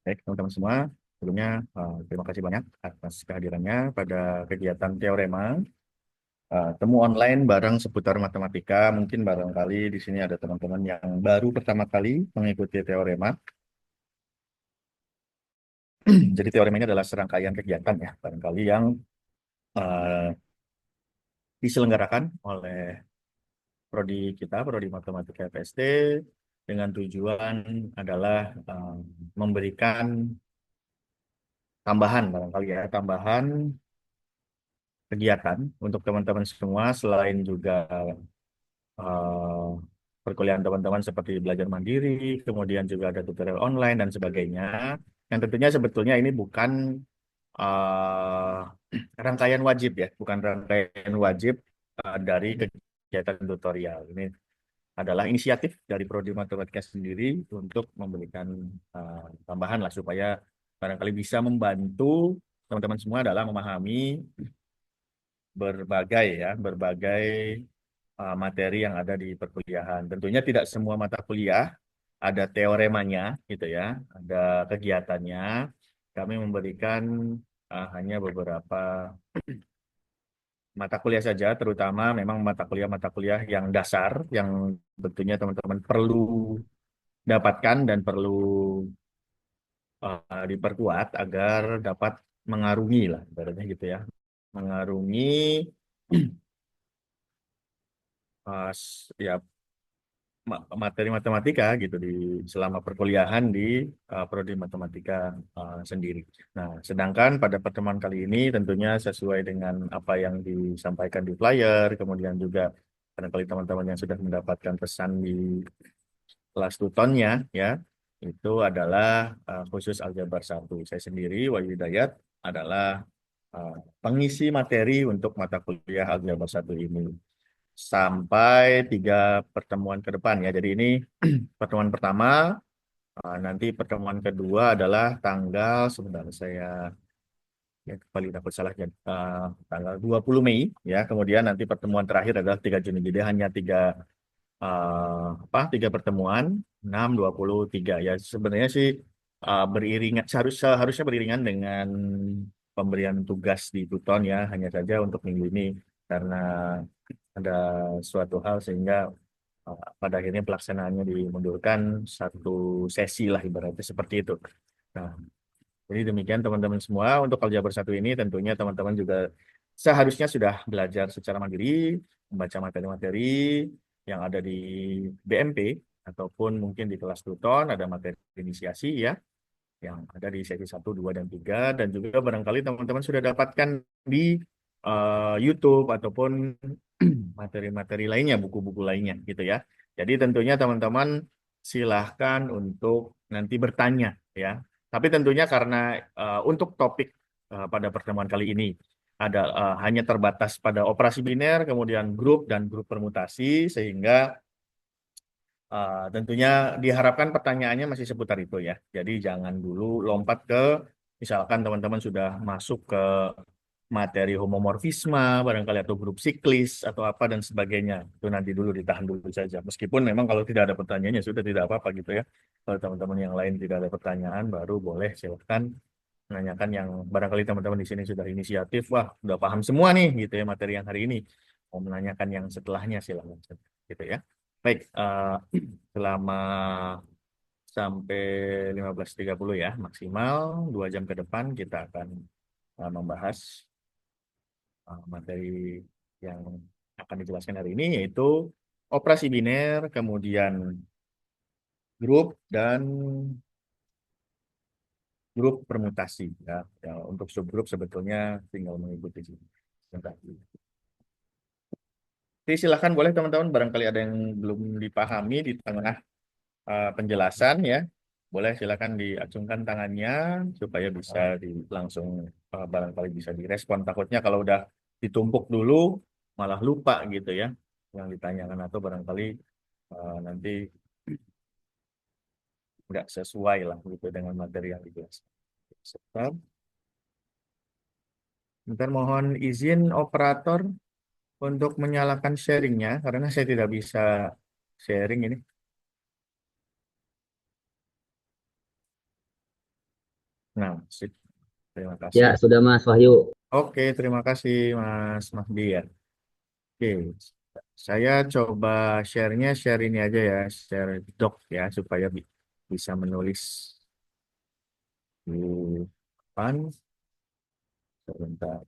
Baik, teman-teman semua, sebelumnya terima kasih banyak atas kehadirannya pada kegiatan Teorema, temu online bareng seputar matematika. Mungkin barangkali di sini ada teman-teman yang baru pertama kali mengikuti Teorema. Jadi Teorema ini adalah serangkaian kegiatan ya, barangkali yang eh, diselenggarakan oleh prodi kita, prodi Matematika FST, dengan tujuan adalah memberikan tambahan barangkali ya, tambahan kegiatan untuk teman-teman semua selain juga eh, perkuliahan teman-teman seperti belajar mandiri, kemudian juga ada tutorial online dan sebagainya. Yang tentunya sebetulnya ini bukan eh, rangkaian wajib ya, bukan rangkaian wajib dari kegiatan tutorial. Ini adalah inisiatif dari Prodi Matematika sendiri untuk memberikan tambahan lah supaya barangkali bisa membantu teman-teman semua dalam memahami berbagai materi yang ada di perkuliahan. Tentunya tidak semua mata kuliah ada teoremanya gitu ya, ada kegiatannya. Kami memberikan hanya beberapa mata kuliah saja, terutama memang mata kuliah yang dasar, yang tentunya teman-teman perlu dapatkan dan perlu diperkuat agar dapat mengarungi lah, ibaratnya gitu ya, mengarungi ya materi matematika gitu di selama perkuliahan di prodi matematika sendiri. Nah, sedangkan pada pertemuan kali ini tentunya sesuai dengan apa yang disampaikan di flyer, kemudian juga barangkali teman-teman yang sudah mendapatkan pesan di kelas tutonnya ya, itu adalah khusus aljabar satu. Saya sendiri Wahyu Hidayat adalah uh, pengisi materi untuk mata kuliah aljabar satu ini sampai 3 pertemuan ke depan ya. Jadi ini pertemuan pertama, nanti pertemuan kedua adalah tanggal, sebentar saya ya kembali takut salah ya, tanggal 20 Mei ya. Kemudian nanti pertemuan terakhir adalah 3 Juni. Jadi hanya tiga pertemuan, 6, 23 ya. Sebenarnya sih beriringan, seharusnya beriringan dengan pemberian tugas di Tuton ya. Hanya saja untuk minggu ini karena ada suatu hal sehingga pada akhirnya pelaksanaannya dimundurkan 1 sesi lah ibaratnya seperti itu. Nah, jadi demikian teman-teman semua untuk aljabar satu ini tentunya teman-teman juga seharusnya sudah belajar secara mandiri, membaca materi-materi yang ada di BMP ataupun mungkin di kelas Tuton ada materi inisiasi ya yang ada di sesi 1, 2, dan 3 dan juga barangkali teman-teman sudah dapatkan di YouTube ataupun materi-materi lainnya, buku-buku lainnya gitu ya. Jadi tentunya teman-teman silahkan untuk nanti bertanya ya. Tapi tentunya karena untuk topik pada pertemuan kali ini ada hanya terbatas pada operasi biner, kemudian grup dan grup permutasi, sehingga tentunya diharapkan pertanyaannya masih seputar itu ya. Jadi jangan dulu lompat ke, misalkan teman-teman sudah masuk ke materi homomorfisme, barangkali atau grup siklis atau apa dan sebagainya. Itu nanti dulu ditahan dulu saja. Meskipun memang kalau tidak ada pertanyaannya sudah tidak apa-apa gitu ya. Kalau teman-teman yang lain tidak ada pertanyaan, baru boleh silahkan menanyakan yang barangkali teman-teman di sini sudah inisiatif, wah udah paham semua nih gitu ya materi yang hari ini. Mau menanyakan yang setelahnya silahkan gitu ya. Baik, selama sampai 15.30 ya, maksimal 2 jam ke depan kita akan membahas materi yang akan dijelaskan hari ini, yaitu operasi biner, kemudian grup, dan grup permutasi. Ya. Ya, untuk subgrup sebetulnya tinggal mengikuti sini. Sebentar. Jadi silakan boleh teman-teman, barangkali ada yang belum dipahami di tengah penjelasan ya. Boleh silakan diacungkan tangannya supaya bisa langsung barangkali bisa direspon. Takutnya kalau udah ditumpuk dulu malah lupa gitu ya yang ditanyakan atau barangkali nanti nggak sesuai lah gitu dengan materi yang dijelaskan. Sebentar, Bentar, mohon izin operator untuk menyalakan sharingnya karena saya tidak bisa sharing ini. Nah, sip. Terima Ya, kasih. sudah Mas Wahyu. Oke, terima kasih Mas Mahdi ya. Oke, saya coba share ini aja ya, share doc ya, supaya bisa menulis di depan. Sebentar,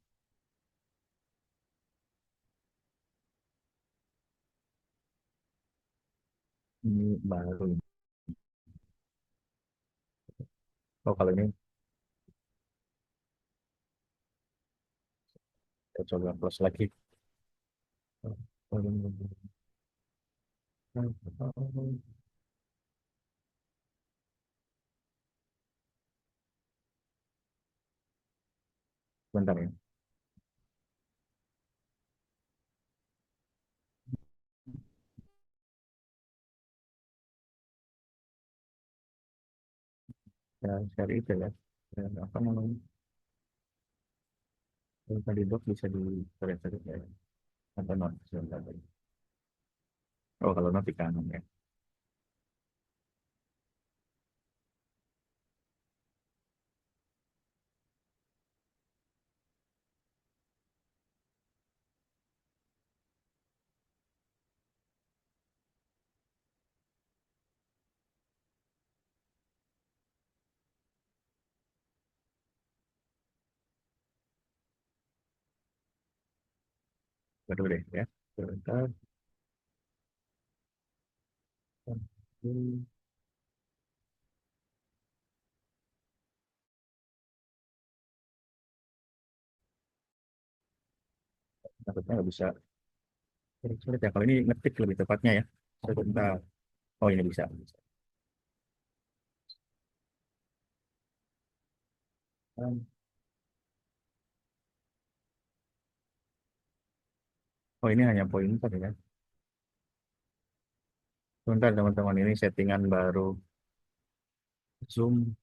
ini baru. Oh, kalau ini saya coba close lagi. Bentar ya. Ya, share itu ya. Ya, apa namanya? Yang tadi doc bisa di share ya. Atau not, sebentar lagi. Oh, kalau not di kanan ya. Baru deh ya. Sebentar. Takutnya nggak bisa. Sulit ya. Kalau ini ngetik lebih tepatnya ya. Sebentar. Oh, ini bisa. Bisa. Oh, ini hanya pointer ya. Sebentar teman-teman, ini settingan baru Zoom.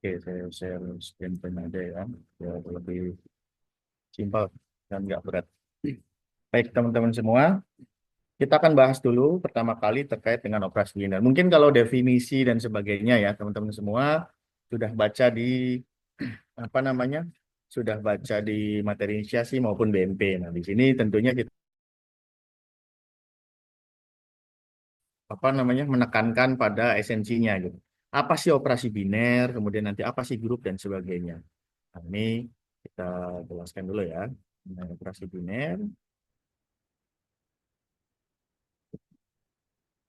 Oke, saya share screen pen aja ya, biar lebih simpel dan nggak berat. Baik, teman-teman semua, kita akan bahas dulu pertama kali terkait dengan operasi linear. Mungkin kalau definisi dan sebagainya ya, teman-teman semua sudah baca di apa namanya, sudah baca di materi inisiasi maupun BMP. Nah, di sini tentunya kita apa namanya menekankan pada esensinya gitu. Apa sih operasi biner, kemudian nanti apa sih grup dan sebagainya. Nah, ini kita jelaskan dulu ya. Nah, operasi biner.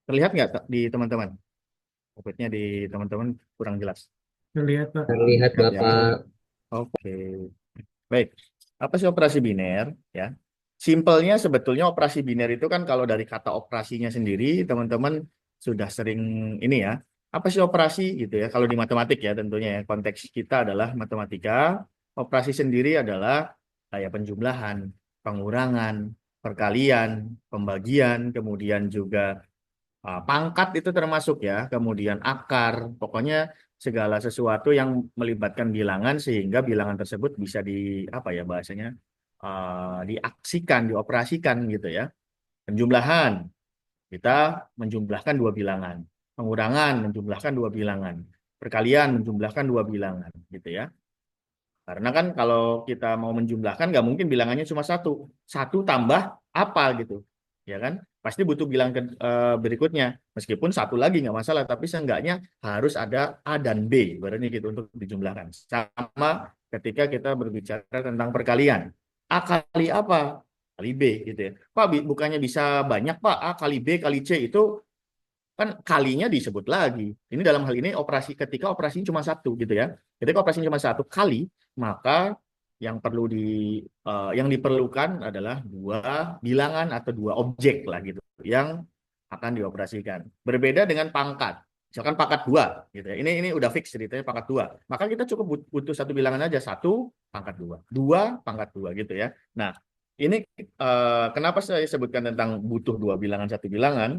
Terlihat nggak di teman-teman? Operasinya di teman-teman kurang jelas. Terlihat, Pak. Terlihat Lihat ya. Bapak. Oke. Baik. Apa sih operasi biner? Ya. Simpelnya sebetulnya operasi biner itu kan kalau dari kata operasinya sendiri, teman-teman sudah sering ini ya. Apa sih operasi gitu ya? Kalau di matematik ya tentunya ya. Konteks kita adalah matematika. Operasi sendiri adalah kayak penjumlahan, pengurangan, perkalian, pembagian, kemudian juga pangkat itu termasuk ya, kemudian akar, pokoknya segala sesuatu yang melibatkan bilangan sehingga bilangan tersebut bisa di apa ya bahasanya diaksikan, dioperasikan gitu ya. Penjumlahan, kita menjumlahkan dua bilangan. Pengurangan menjumlahkan dua bilangan. Perkalian menjumlahkan dua bilangan gitu ya. Karena kan kalau kita mau menjumlahkan nggak mungkin bilangannya cuma satu. Satu tambah apa gitu. Ya kan? Pasti butuh bilang berikutnya. Meskipun satu lagi nggak masalah. Tapi seenggaknya harus ada A dan B. Berarti gitu untuk dijumlahkan. Sama ketika kita berbicara tentang perkalian. A kali apa? Kali B gitu ya. Pak bukannya bisa banyak Pak. A kali B kali C itu kan kalinya disebut lagi. Ini dalam hal ini ketika operasinya cuma satu gitu ya. Ketika operasinya cuma satu kali, maka yang diperlukan adalah dua bilangan atau dua objek lah gitu yang akan dioperasikan. Berbeda dengan pangkat. Misalkan pangkat 2 gitu ya. Ini udah fix ceritanya pangkat 2. Maka kita cukup butuh satu bilangan aja, satu pangkat 2, 2 pangkat 2 gitu ya. Nah, ini kenapa saya sebutkan tentang butuh dua bilangan satu bilangan?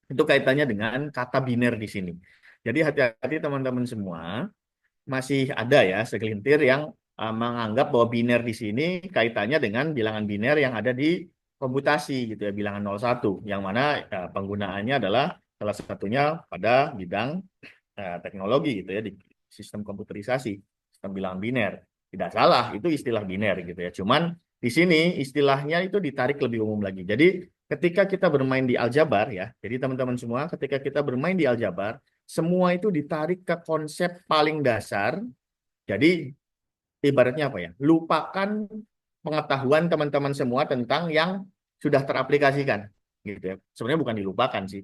Itu kaitannya dengan kata biner di sini. Jadi hati-hati teman-teman semua, masih ada ya segelintir yang menganggap bahwa biner di sini kaitannya dengan bilangan biner yang ada di komputasi gitu ya, bilangan 01, yang mana penggunaannya adalah salah satunya pada bidang teknologi gitu ya, di sistem komputerisasi, sistem bilangan biner. Tidak salah, itu istilah biner gitu ya. Cuman di sini istilahnya itu ditarik lebih umum lagi. Jadi ketika kita bermain di aljabar ya, jadi teman-teman semua ketika kita bermain di aljabar, semua itu ditarik ke konsep paling dasar. Jadi ibaratnya apa ya? Lupakan pengetahuan teman-teman semua tentang yang sudah teraplikasikan gitu ya. Sebenarnya bukan dilupakan sih.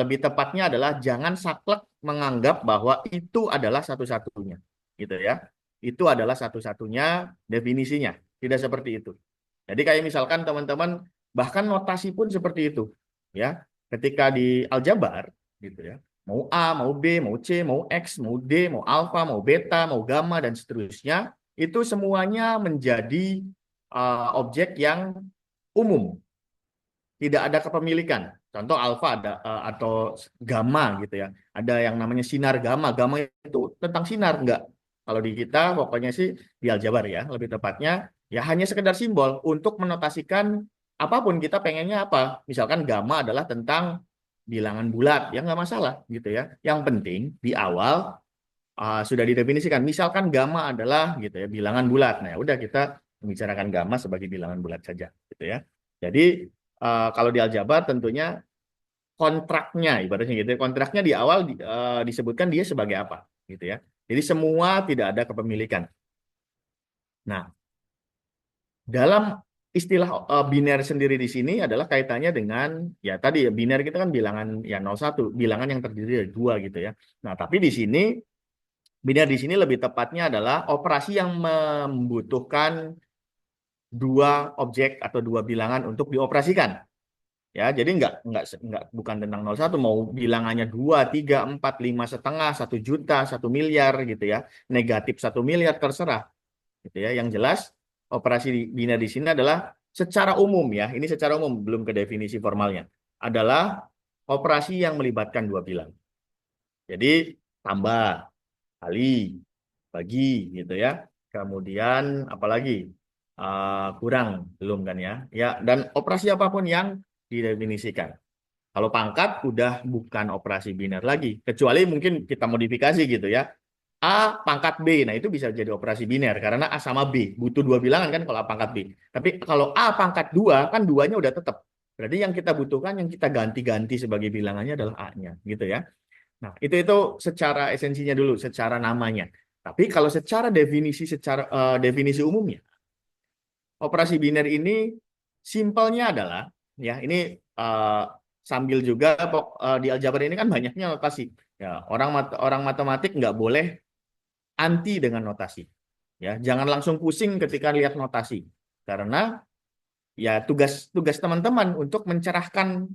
Lebih tepatnya adalah jangan saklek menganggap bahwa itu adalah satu-satunya gitu ya. Itu adalah satu-satunya definisinya. Tidak seperti itu. Jadi kayak misalkan teman-teman bahkan notasi pun seperti itu ya. Ketika di aljabar gitu ya. Mau A, mau B, mau C, mau X, mau D, mau alfa, mau beta, mau gamma dan seterusnya, itu semuanya menjadi objek yang umum, tidak ada kepemilikan. Contoh alfa ada atau gamma gitu ya. Ada yang namanya sinar gamma. Gamma itu tentang sinar enggak? Kalau di kita pokoknya sih di aljabar ya, lebih tepatnya ya hanya sekedar simbol untuk menotasikan apapun kita pengennya apa. Misalkan gamma adalah tentang bilangan bulat, ya nggak masalah gitu ya. Yang penting di awal sudah didefinisikan. Misalkan gamma adalah gitu ya bilangan bulat. Nah, ya udah kita membicarakan gamma sebagai bilangan bulat saja gitu ya. Jadi kalau di aljabar tentunya kontraknya ibaratnya gitu ya, kontraknya di awal disebutkan dia sebagai apa gitu ya. Jadi semua tidak ada kepemilikan. Nah, dalam istilah biner sendiri di sini adalah kaitannya dengan ya tadi ya biner kita kan bilangan ya 01, bilangan yang terdiri dari dua gitu ya. Nah, tapi di sini biner di sini lebih tepatnya adalah operasi yang membutuhkan dua objek atau dua bilangan untuk dioperasikan. Ya, jadi enggak bukan tentang 01, mau bilangannya 2, 3, 4, 5 setengah, 1 juta, 1 miliar gitu ya. Negatif 1 miliar terserah gitu ya. Yang jelas operasi biner di sini adalah secara umum ya. Ini secara umum belum ke definisi formalnya. Adalah operasi yang melibatkan dua bilang. Jadi tambah, kali, bagi gitu ya. Kemudian apalagi kurang belum kan ya. Ya, dan operasi apapun yang didefinisikan. Kalau pangkat udah bukan operasi biner lagi, kecuali mungkin kita modifikasi gitu ya. A pangkat B, nah itu bisa jadi operasi biner karena A sama B butuh dua bilangan kan kalau A pangkat B. Tapi kalau A pangkat 2 kan duanya udah tetap. Berarti yang kita butuhkan yang kita ganti-ganti sebagai bilangannya adalah A-nya gitu ya. Nah, itu secara esensinya dulu, secara namanya. Tapi kalau secara definisi umumnya, operasi biner ini simpelnya adalah ya ini uh, sambil juga di aljabar ini kan banyaknya notasi. Ya, orang matematik nggak boleh anti dengan notasi. Ya, jangan langsung pusing ketika lihat notasi. Karena ya tugas teman-teman untuk mencerahkan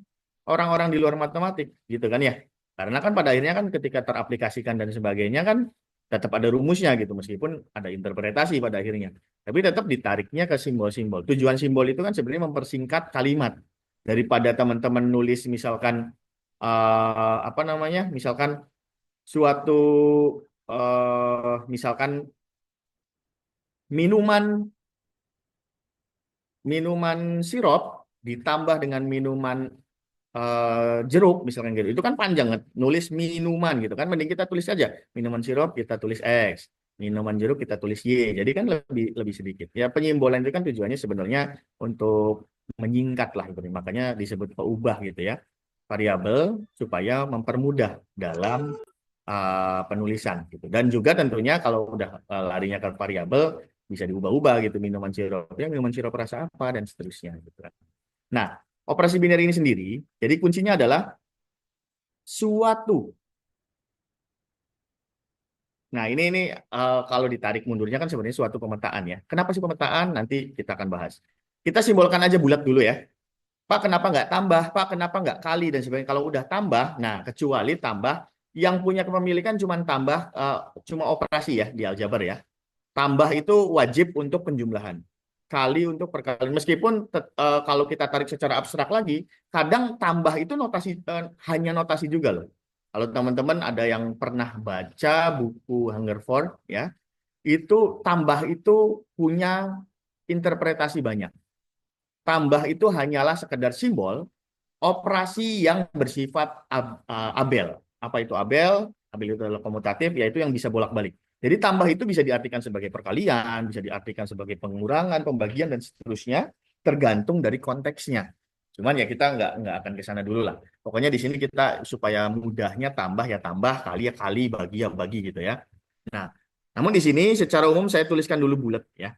orang-orang di luar matematik gitu kan ya. Karena kan pada akhirnya kan ketika teraplikasikan dan sebagainya kan tetap ada rumusnya gitu meskipun ada interpretasi pada akhirnya. Tapi tetap ditariknya ke simbol-simbol. Tujuan simbol itu kan sebenarnya mempersingkat kalimat daripada teman-teman nulis misalkan apa namanya? Misalkan suatu misalkan minuman minuman sirup ditambah dengan minuman jeruk misalkan gitu. Itu kan panjang nulis minuman gitu kan. Mending kita tulis aja minuman sirup kita tulis X, minuman jeruk kita tulis Y. Jadi kan lebih lebih sedikit. Ya penyimbolan itu kan tujuannya sebenarnya untuk menyingkat lah gitu. Makanya disebut peubah gitu ya. Variabel supaya mempermudah dalam penulisan gitu. Dan juga tentunya kalau udah larinya ke variabel bisa diubah-ubah gitu minuman sirup rasa apa dan seterusnya gitu kan. Nah, operasi biner ini sendiri, jadi kuncinya adalah suatu. Nah, ini kalau ditarik mundurnya kan sebenarnya suatu pemetaan ya. Kenapa sih pemetaan? Nanti kita akan bahas. Kita simbolkan aja bulat dulu ya. Pak, kenapa nggak tambah? Pak, kenapa nggak kali dan sebagainya? Kalau udah tambah, nah kecuali tambah yang punya kepemilikan cuma operasi ya di aljabar ya. Tambah itu wajib untuk penjumlahan. Kali untuk perkalian. Meskipun kalau kita tarik secara abstrak lagi, kadang tambah itu hanya notasi juga loh. Kalau teman-teman ada yang pernah baca buku Hungerford ya, itu tambah itu punya interpretasi banyak. Tambah itu hanyalah sekedar simbol operasi yang bersifat abel. Apa itu abel? Abel itu adalah komutatif, yaitu yang bisa bolak-balik. Jadi tambah itu bisa diartikan sebagai perkalian, bisa diartikan sebagai pengurangan, pembagian, dan seterusnya, tergantung dari konteksnya. Cuman ya kita nggak akan ke sana dulu lah. Pokoknya di sini kita supaya mudahnya tambah ya tambah, kali ya kali, bagi ya bagi gitu ya. Nah, namun di sini secara umum saya tuliskan dulu bulat ya.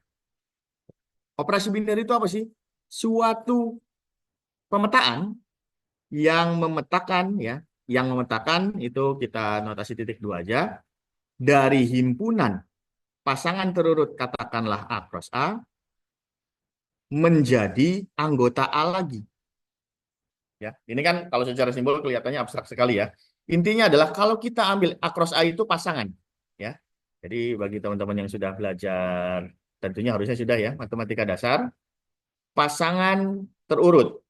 Operasi biner itu apa sih? Suatu pemetaan yang memetakan itu kita notasi titik dua aja dari himpunan pasangan terurut katakanlah A cross A menjadi anggota A lagi ya. Ini kan kalau secara simbol kelihatannya abstrak sekali ya. Intinya adalah kalau kita ambil A cross A itu pasangan ya. Jadi bagi teman-teman yang sudah belajar tentunya harusnya sudah ya matematika dasar, pasangan terurut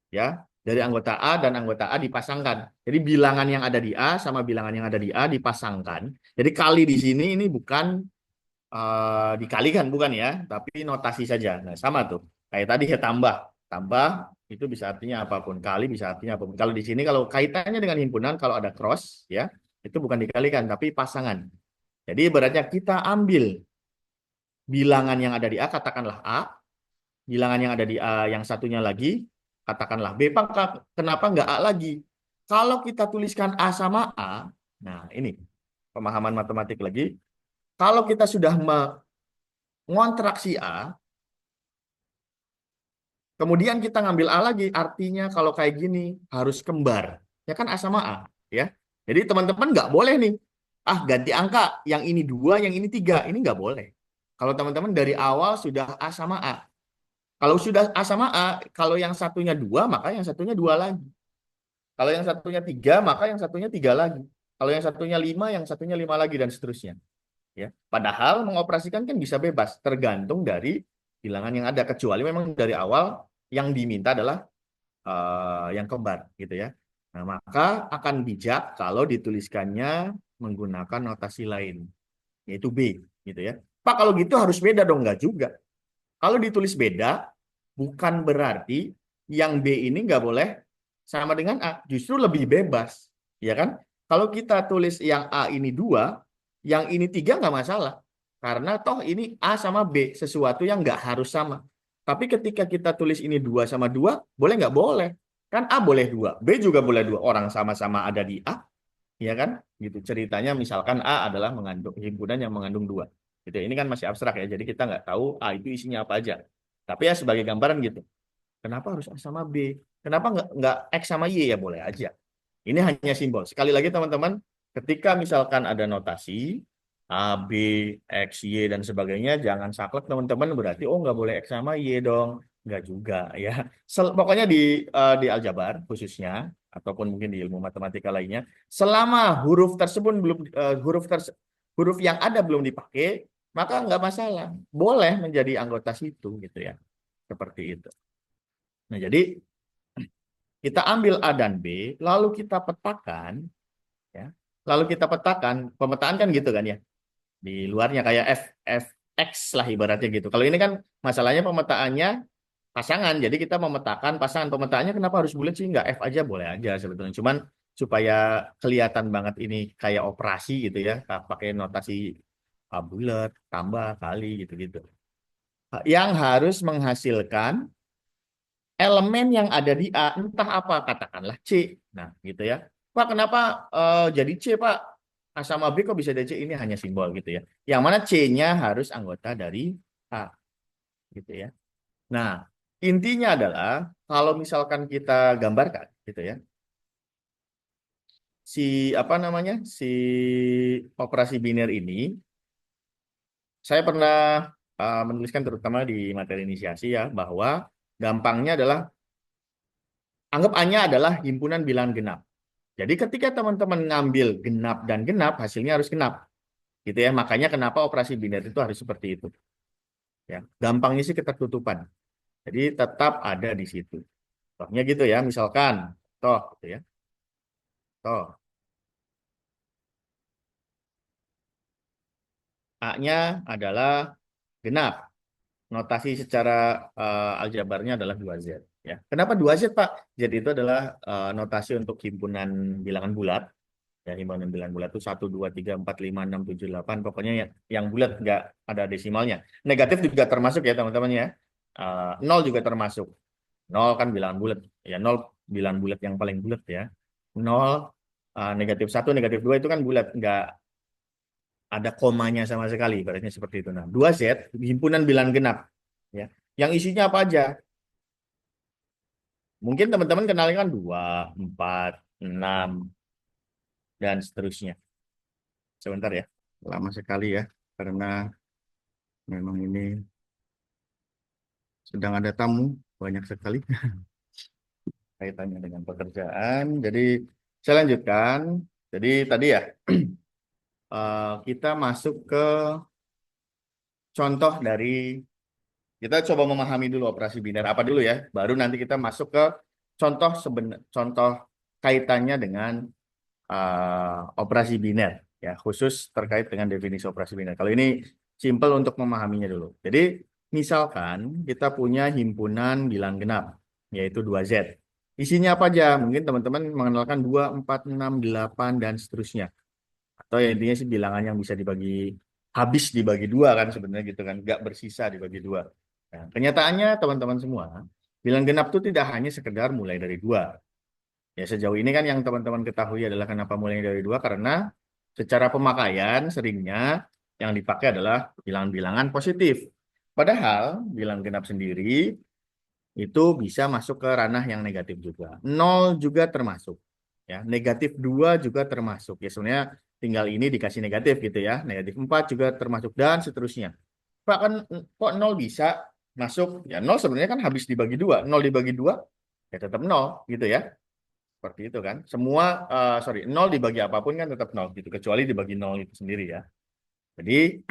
ya dari anggota A dan anggota A dipasangkan. Jadi bilangan yang ada di A sama bilangan yang ada di A dipasangkan. Jadi kali di sini ini bukan dikalikan bukan ya, tapi notasi saja. Nah, sama tuh. Kayak tadi ya tambah. Tambah itu bisa artinya apapun. Kali bisa artinya apapun. Kalau di sini kalau kaitannya dengan himpunan kalau ada cross ya, itu bukan dikalikan tapi pasangan. Jadi ibaratnya kita ambil bilangan yang ada di A katakanlah A, bilangan yang ada di A yang satunya lagi, katakanlah B, Pak, kenapa nggak A lagi? Kalau kita tuliskan A sama A, nah ini pemahaman matematik lagi, kalau kita sudah mengontraksi A, kemudian kita ngambil A lagi, artinya kalau kayak gini harus kembar. Ya kan A sama A, ya. Jadi teman-teman nggak boleh nih, ganti angka, yang ini dua, yang ini tiga, ini nggak boleh. Kalau teman-teman dari awal sudah A sama A, kalau sudah A sama A, kalau yang satunya dua, maka yang satunya dua lagi. Kalau yang satunya tiga, maka yang satunya tiga lagi. Kalau yang satunya lima, yang satunya lima lagi, dan seterusnya. Ya. Padahal mengoperasikan kan bisa bebas, tergantung dari bilangan yang ada. Kecuali memang dari awal yang diminta adalah yang kembar. Gitu ya. Nah, maka akan bijak kalau dituliskannya menggunakan notasi lain, yaitu B. Gitu ya. Pak, kalau gitu harus beda dong? Nggak juga. Kalau ditulis beda, bukan berarti yang B ini nggak boleh sama dengan A. Justru lebih bebas. Ya kan? Kalau kita tulis yang A ini dua, yang ini tiga nggak masalah. Karena toh ini A sama B, sesuatu yang nggak harus sama. Tapi ketika kita tulis ini dua sama dua, boleh nggak? Boleh. Kan A boleh dua, B juga boleh dua. Orang sama-sama ada di A, ya kan? Gitu ceritanya. Misalkan A adalah mengandung himpunan yang mengandung dua. Gitu. Ini kan masih abstrak ya. Jadi kita nggak tahu A itu isinya apa aja. Tapi ya sebagai gambaran gitu. Kenapa harus A sama B? Kenapa nggak X sama Y ya boleh aja. Ini hanya simbol. Sekali lagi teman-teman, ketika misalkan ada notasi A, B, X, Y dan sebagainya, jangan saklek teman-teman berarti oh nggak boleh X sama Y dong. Nggak juga ya. Pokoknya di aljabar khususnya ataupun mungkin di ilmu matematika lainnya, selama huruf tersebut belum huruf yang ada belum dipakai, maka nggak masalah. Boleh menjadi anggota situ gitu ya. Seperti itu. Nah, jadi kita ambil A dan B, lalu kita petakan, ya. Lalu kita petakan, pemetaan kan gitu kan ya. Di luarnya kayak X lah ibaratnya gitu. Kalau ini kan masalahnya pemetaannya pasangan, jadi kita memetakan pasangan. Pemetaannya kenapa harus bulat sih? Nggak F aja, boleh aja sebetulnya. Cuman supaya kelihatan banget ini kayak operasi gitu ya, pakai notasi bulat, tambah, kali gitu-gitu. Yang harus menghasilkan elemen yang ada di A, entah apa, katakanlah C. Nah, gitu ya. Pak, kenapa jadi C, Pak? A sama B kok bisa jadi C? Ini hanya simbol gitu ya. Yang mana C-nya harus anggota dari A, gitu ya. Nah, intinya adalah kalau misalkan kita gambarkan, gitu ya. si apa namanya si operasi biner ini, saya pernah menuliskan terutama di materi inisiasi ya, bahwa gampangnya adalah anggap A-nya adalah himpunan bilangan genap. Jadi ketika teman-teman ngambil genap dan genap, hasilnya harus genap, gitu ya. Makanya kenapa operasi biner itu harus seperti itu, ya. Gampangnya sih ketertutupan. Jadi tetap ada di situ. Contohnya gitu ya, misalkan, toh, gitu ya, toh A-nya adalah genap. Notasi secara aljabarnya adalah 2Z. Ya. Kenapa 2Z, Pak? Z itu adalah notasi untuk himpunan bilangan bulat. Ya, himpunan bilangan bulat itu 1, 2, 3, 4, 5, 6, 7, 8. Pokoknya yang bulat, nggak ada desimalnya. Negatif juga termasuk ya, teman-teman ya. Nol juga termasuk. Nol kan bilangan bulat. Ya, nol bilangan bulat yang paling bulat ya. Nol, -1, -2 itu kan bulat. Nggak ada komanya sama sekali. Ibaratnya seperti itu. Nah, 2Z, himpunan bilangan genap. Ya. Yang isinya apa aja? Mungkin teman-teman kenalnya kan 2, 4, 6, dan seterusnya. Sebentar ya, lama sekali ya, karena memang ini sedang ada tamu, banyak sekali kaitannya dengan pekerjaan. Jadi saya lanjutkan. Jadi tadi ya, kita masuk ke contoh dari, kita coba memahami dulu operasi biner apa dulu ya, baru nanti kita masuk ke contoh kaitannya dengan operasi biner ya, khusus terkait dengan definisi operasi biner. Kalau ini simple untuk memahaminya dulu. Jadi misalkan kita punya himpunan bilangan genap yaitu 2Z. Isinya apa aja? Mungkin teman-teman mengenalkan 2, 4, 6, 8 dan seterusnya. Atau ya intinya sih bilangan yang bisa dibagi habis dibagi dua kan sebenarnya gitu kan, nggak bersisa dibagi dua. Nah, kenyataannya teman-teman semua, bilangan genap itu tidak hanya sekedar mulai dari dua. Ya sejauh ini kan yang teman-teman ketahui adalah kenapa mulai dari dua, karena secara pemakaian seringnya yang dipakai adalah bilangan-bilangan positif. Padahal bilangan genap sendiri itu bisa masuk ke ranah yang negatif juga. Nol juga termasuk. Ya, negatif 2 juga termasuk. Ya sebenarnya tinggal ini dikasih negatif gitu ya. Negatif 4 juga termasuk dan seterusnya. Pak kan kok nol bisa masuk? Ya nol sebenarnya kan habis dibagi dua. Nol dibagi dua ya tetap nol gitu ya. Seperti itu kan. Semua, sorry, nol dibagi apapun kan tetap nol gitu. Kecuali dibagi nol itu sendiri ya. Jadi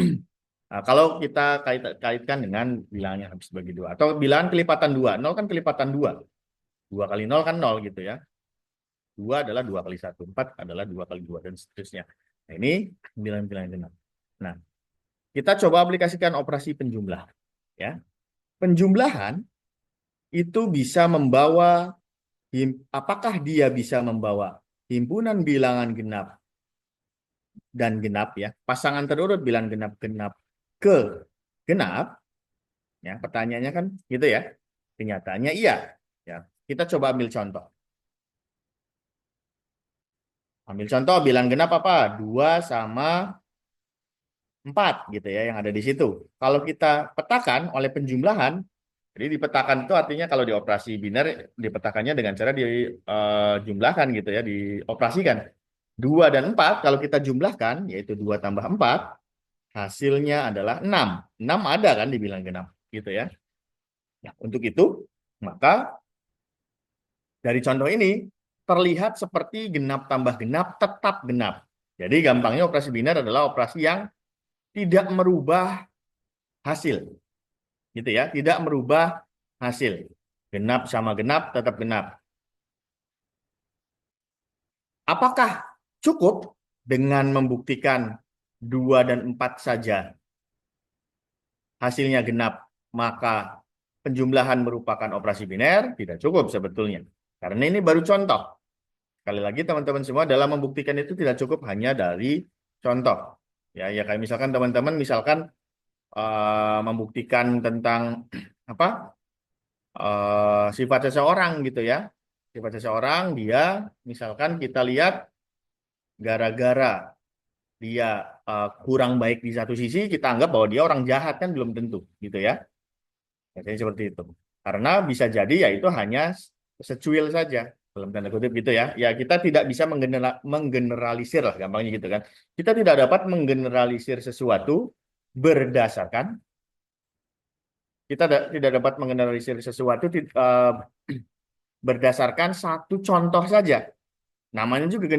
kalau kita kaitkan dengan bilangan yang habis dibagi dua. Atau bilangan kelipatan dua. Nol kan kelipatan dua. Dua kali nol kan nol gitu ya. Dua adalah 2 kali 1. 4 adalah 2 kali 2 dan seterusnya. Nah ini bilangan-bilangan genap. Nah, kita coba aplikasikan operasi penjumlahan. Ya. Penjumlahan itu bisa membawa, apakah dia bisa membawa himpunan bilangan genap dan genap ya, pasangan terurut bilangan genap-genap ke genap, ya pertanyaannya kan gitu ya. Kenyataannya iya. Ya, kita coba ambil contoh. Ambil contoh bilangan genap apa? 2 sama 4 gitu ya yang ada di situ. Kalau kita petakan oleh penjumlahan, jadi dipetakan itu artinya kalau di operasi biner dipetakannya dengan cara dijumlahkan gitu ya, dioperasikan. 2 dan 4 kalau kita jumlahkan yaitu 2 tambah 4 hasilnya adalah 6. 6 ada kan di bilangan genap gitu ya. Nah, untuk itu maka dari contoh ini terlihat seperti genap tambah genap tetap genap. Jadi gampangnya operasi biner adalah operasi yang tidak merubah hasil. Gitu ya, tidak merubah hasil. Genap sama genap tetap genap. Apakah cukup dengan membuktikan 2 dan 4 saja hasilnya genap, maka penjumlahan merupakan operasi biner? Tidak cukup sebetulnya. Karena ini baru contoh. Sekali lagi teman-teman semua, dalam membuktikan itu tidak cukup hanya dari contoh. Ya, ya kayak misalkan teman-teman misalkan membuktikan tentang apa? Sifat seseorang gitu ya. Sifat seseorang dia misalkan kita lihat gara-gara dia kurang baik di satu sisi, kita anggap bahwa dia orang jahat kan belum tentu gitu ya. Jadi seperti itu. Karena bisa jadi ya itu hanya secuil saja. dalam tanda kutip gitu ya. Ya kita tidak bisa menggeneralisir lah gampangnya gitu kan. Kita tidak dapat menggeneralisir sesuatu berdasarkan tidak dapat menggeneralisir sesuatu berdasarkan satu contoh saja. Namanya juga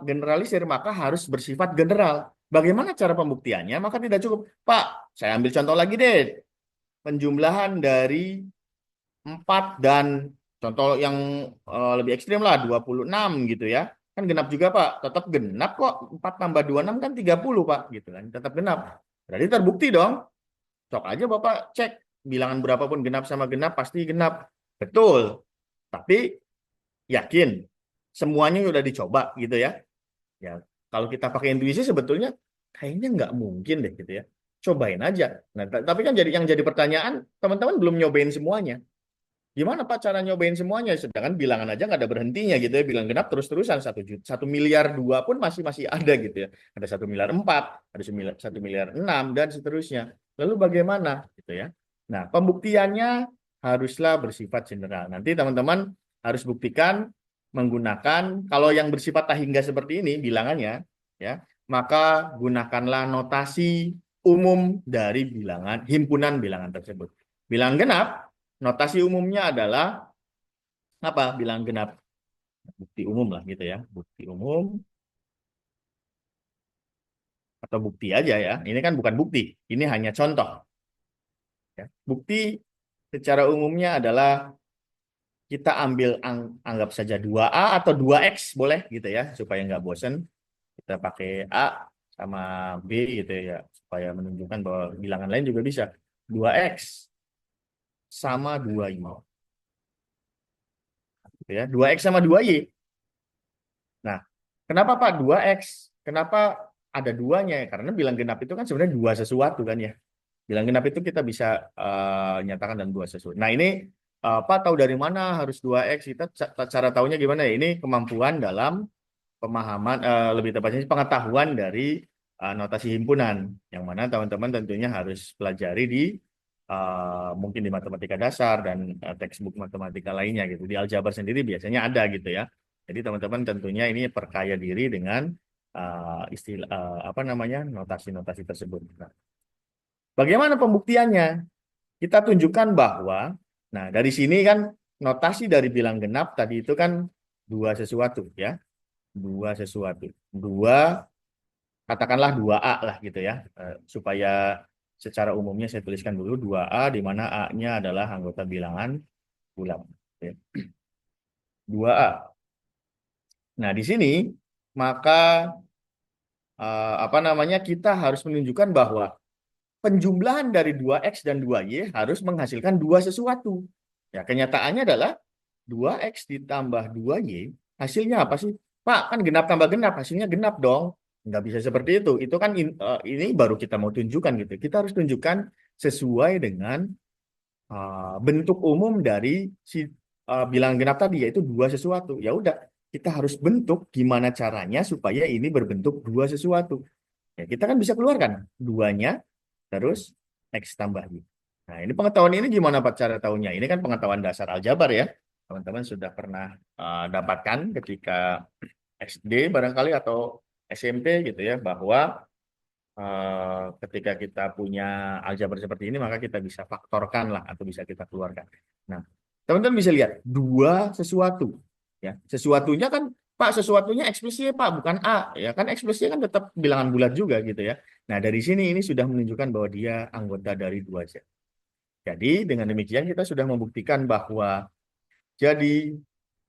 generalisir, maka harus bersifat general. Bagaimana cara pembuktiannya? Maka tidak cukup, Pak, saya ambil contoh lagi deh. Penjumlahan dari 4 dan contoh yang lebih ekstrim lah 26 gitu ya. Kan genap juga Pak, tetap genap kok. 4 tambah 26 kan 30 Pak gitu kan. Tetap genap. Berarti terbukti dong. Cok aja Bapak cek bilangan berapapun genap sama genap pasti genap. Betul. Tapi yakin semuanya udah dicoba gitu ya. Ya, kalau kita pakai intuisi sebetulnya kayaknya nggak mungkin deh gitu ya. Cobain aja. Nah, tapi kan yang jadi pertanyaan, teman-teman belum nyobain semuanya. Gimana Pak cara nyobain semuanya? Sedangkan bilangan aja nggak ada berhentinya gitu ya. Bilang genap terus-terusan 1 juta, 1 miliar 2 pun masih ada gitu ya. Ada 1 miliar 4, ada 1 miliar 6 dan seterusnya. Lalu bagaimana gitu ya? Nah, pembuktiannya haruslah bersifat general. Nanti teman-teman harus buktikan menggunakan kalau yang bersifat tak hingga seperti ini bilangannya ya, maka gunakanlah notasi umum dari bilangan himpunan bilangan tersebut. Bilangan genap notasi umumnya adalah apa? Bilangan genap bukti umum lah gitu ya. Bukti umum atau bukti aja ya. Ini kan bukan bukti, ini hanya contoh. Ya. Bukti secara umumnya adalah kita ambil anggap saja 2A atau 2X boleh gitu ya, supaya nggak bosen. Kita pakai A sama B gitu ya, supaya menunjukkan bahwa bilangan lain juga bisa. 2X sama 2Y. Gitu ya. 2X sama 2Y. Nah, kenapa Pak 2X? Kenapa ada duanya? Karena bilang genap itu kan sebenarnya dua sesuatu kan ya. Bilang genap itu kita bisa nyatakan dan dua sesuatu. Nah ini Pak tahu dari mana harus 2X? Kita cara tahunya gimana ya? Ini kemampuan dalam pemahaman, lebih tepatnya pengetahuan dari notasi himpunan. Yang mana teman-teman tentunya harus pelajari di mungkin di matematika dasar dan textbook matematika lainnya gitu. Di aljabar sendiri biasanya ada gitu ya. Jadi teman-teman tentunya ini perkaya diri dengan istilah apa namanya notasi-notasi tersebut. Nah, bagaimana pembuktiannya? Kita tunjukkan bahwa, nah dari sini kan notasi dari bilang genap tadi itu kan dua sesuatu ya, dua sesuatu, dua katakanlah 2A lah gitu ya, supaya secara umumnya saya tuliskan dulu 2A di mana A-nya adalah anggota bilangan bulat. Ya. 2A. Nah, di sini maka apa namanya kita harus menunjukkan bahwa penjumlahan dari 2X dan 2Y harus menghasilkan dua sesuatu. Ya, kenyataannya adalah 2X ditambah 2Y hasilnya apa sih? Pak, kan genap tambah genap, hasilnya genap dong. Nggak bisa seperti itu. Itu kan ini baru kita mau tunjukkan gitu. Kita harus tunjukkan sesuai dengan bentuk umum dari si bilangan genap tadi, yaitu dua sesuatu. Ya udah, kita harus bentuk gimana caranya supaya ini berbentuk dua sesuatu. Ya, kita kan bisa keluarkan duanya terus X tambah Y. Nah, ini pengetahuan ini gimana Pak cara tahunya? Ini kan pengetahuan dasar aljabar ya. Teman-teman sudah pernah dapatkan ketika SD barangkali atau SMP gitu ya, bahwa ketika kita punya aljabar seperti ini, maka kita bisa faktorkan lah atau bisa kita keluarkan. Nah, teman-teman bisa lihat dua sesuatu. Ya, sesuatunya kan Pak, sesuatunya eksplisit Pak, bukan A. Ya kan eksplisit kan tetap bilangan bulat juga gitu ya. Nah, dari sini ini sudah menunjukkan bahwa dia anggota dari dua Z. Jadi, dengan demikian kita sudah membuktikan bahwa jadi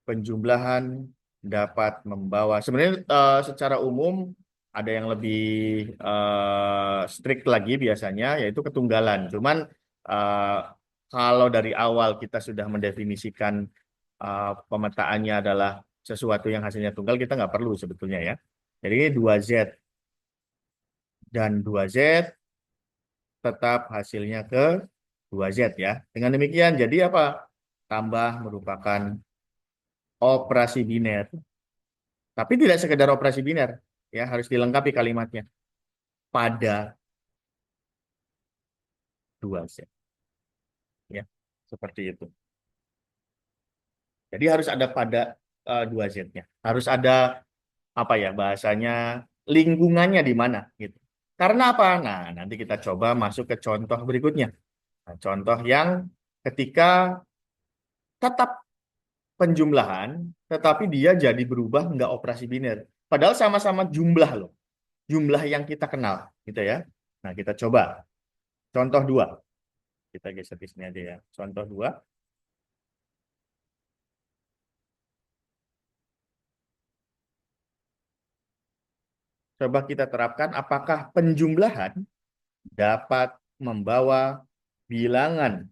penjumlahan dapat membawa sebenarnya secara umum ada yang lebih strict lagi biasanya yaitu ketunggalan. Cuman eh, kalau dari awal kita sudah mendefinisikan pemetaannya adalah sesuatu yang hasilnya tunggal, kita nggak perlu sebetulnya ya. Jadi ini 2Z dan 2Z tetap hasilnya ke 2Z ya. Dengan demikian jadi apa? Tambah merupakan operasi biner. Tapi tidak sekedar operasi biner, ya harus dilengkapi kalimatnya pada dua set, ya seperti itu. Jadi harus ada pada dua Z-nya. Harus ada apa ya bahasanya lingkungannya di mana gitu. Karena apa? Nah, nanti kita coba masuk ke contoh berikutnya. Nah, contoh yang ketika tetap penjumlahan, tetapi dia jadi berubah nggak operasi biner. Padahal sama-sama jumlah loh, jumlah yang kita kenal, gitu ya. Nah, kita coba contoh dua. Kita geser di sini aja ya. Contoh dua. Coba kita terapkan apakah penjumlahan dapat membawa bilangan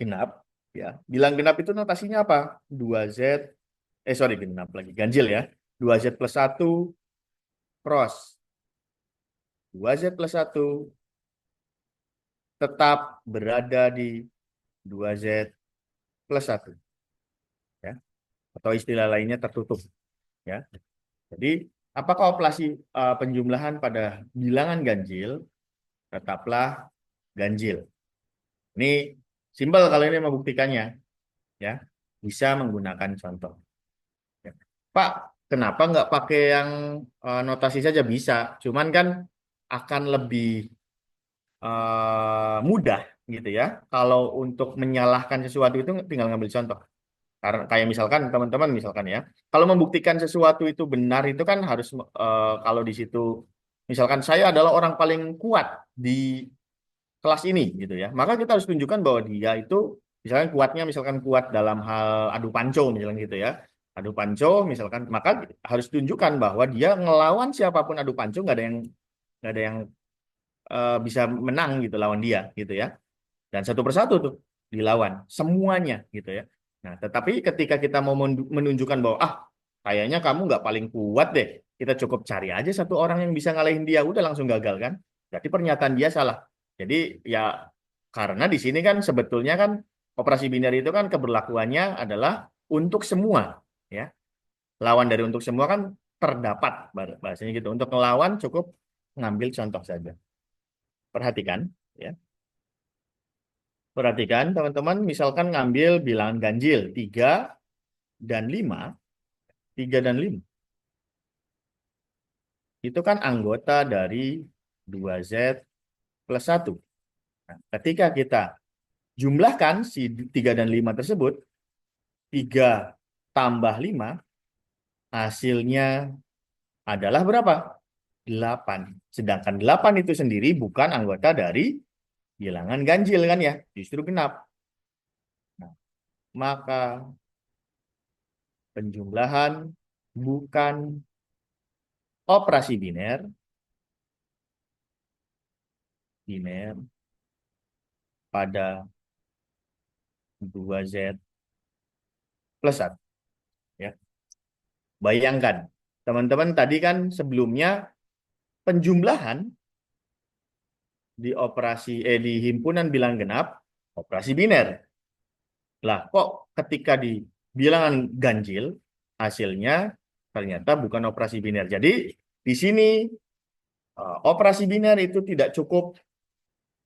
genap, ya. Bilang genap itu notasinya apa? 2Z, sorry genap lagi, ganjil ya. 2Z plus 1 cross. 2Z plus 1 tetap berada di 2Z plus 1, ya. Atau istilah lainnya tertutup, ya. Jadi, apakah operasi penjumlahan pada bilangan ganjil tetaplah ganjil. Ini simpel kalau ini membuktikannya, ya. Bisa menggunakan contoh. Ya. Pak, kenapa nggak pakai yang notasi saja bisa? Cuman kan akan lebih mudah gitu ya. Kalau untuk menyalahkan sesuatu itu tinggal ngambil contoh. Karena kayak misalkan teman-teman misalkan ya, kalau membuktikan sesuatu itu benar itu kan harus kalau di situ misalkan saya adalah orang paling kuat di kelas ini gitu ya. Maka kita harus tunjukkan bahwa dia itu misalkan kuatnya misalkan kuat dalam hal adu panco misalkan gitu ya. Adu panco misalkan maka harus tunjukkan bahwa dia ngelawan siapapun adu panco nggak ada yang bisa menang gitu lawan dia gitu ya. Dan satu persatu tuh dilawan semuanya gitu ya. Nah, tetapi ketika kita mau menunjukkan bahwa kayaknya kamu nggak paling kuat deh, kita cukup cari aja satu orang yang bisa ngalahin dia, udah langsung gagal kan? Berarti pernyataan dia salah. Jadi ya karena di sini kan sebetulnya kan operasi biner itu kan keberlakuannya adalah untuk semua, ya. Lawan dari untuk semua kan terdapat bahasanya gitu. Untuk melawan cukup ngambil contoh saja. Perhatikan, ya. Perhatikan teman-teman, misalkan ngambil bilangan ganjil 3 dan 5, 3 dan 5. Itu kan anggota dari 2Z plus 1. Nah, ketika kita jumlahkan si 3 dan 5 tersebut, 3 tambah 5, hasilnya adalah berapa? 8. Sedangkan 8 itu sendiri bukan anggota dari bilangan ganjil kan ya, justru genap. Nah, maka penjumlahan bukan operasi biner, biner pada 2Z plus 1. Ya. Bayangkan, teman-teman tadi kan sebelumnya penjumlahan di himpunan bilangan genap operasi biner. Lah, kok ketika di bilangan ganjil hasilnya ternyata bukan operasi biner. Jadi di sini operasi biner itu tidak cukup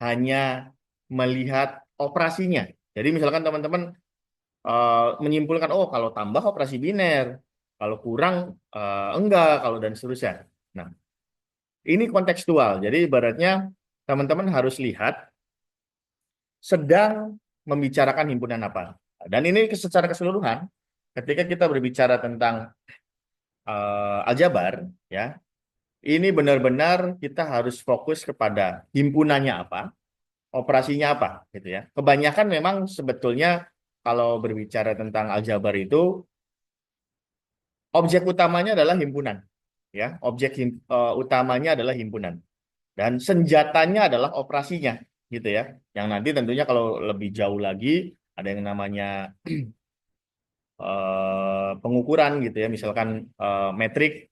hanya melihat operasinya. Jadi misalkan teman-teman menyimpulkan, oh kalau tambah operasi biner, kalau kurang enggak, kalau dan seterusnya. Nah, ini kontekstual. Jadi ibaratnya teman-teman harus lihat sedang membicarakan himpunan apa. Dan ini secara keseluruhan, ketika kita berbicara tentang aljabar, ya, ini benar-benar kita harus fokus kepada himpunannya apa, operasinya apa, gitu ya. Kebanyakan memang sebetulnya kalau berbicara tentang aljabar itu objek utamanya adalah himpunan, ya. Objek utamanya adalah himpunan dan senjatanya adalah operasinya, gitu ya. Yang nanti tentunya kalau lebih jauh lagi ada yang namanya pengukuran, gitu ya. Misalkan metrik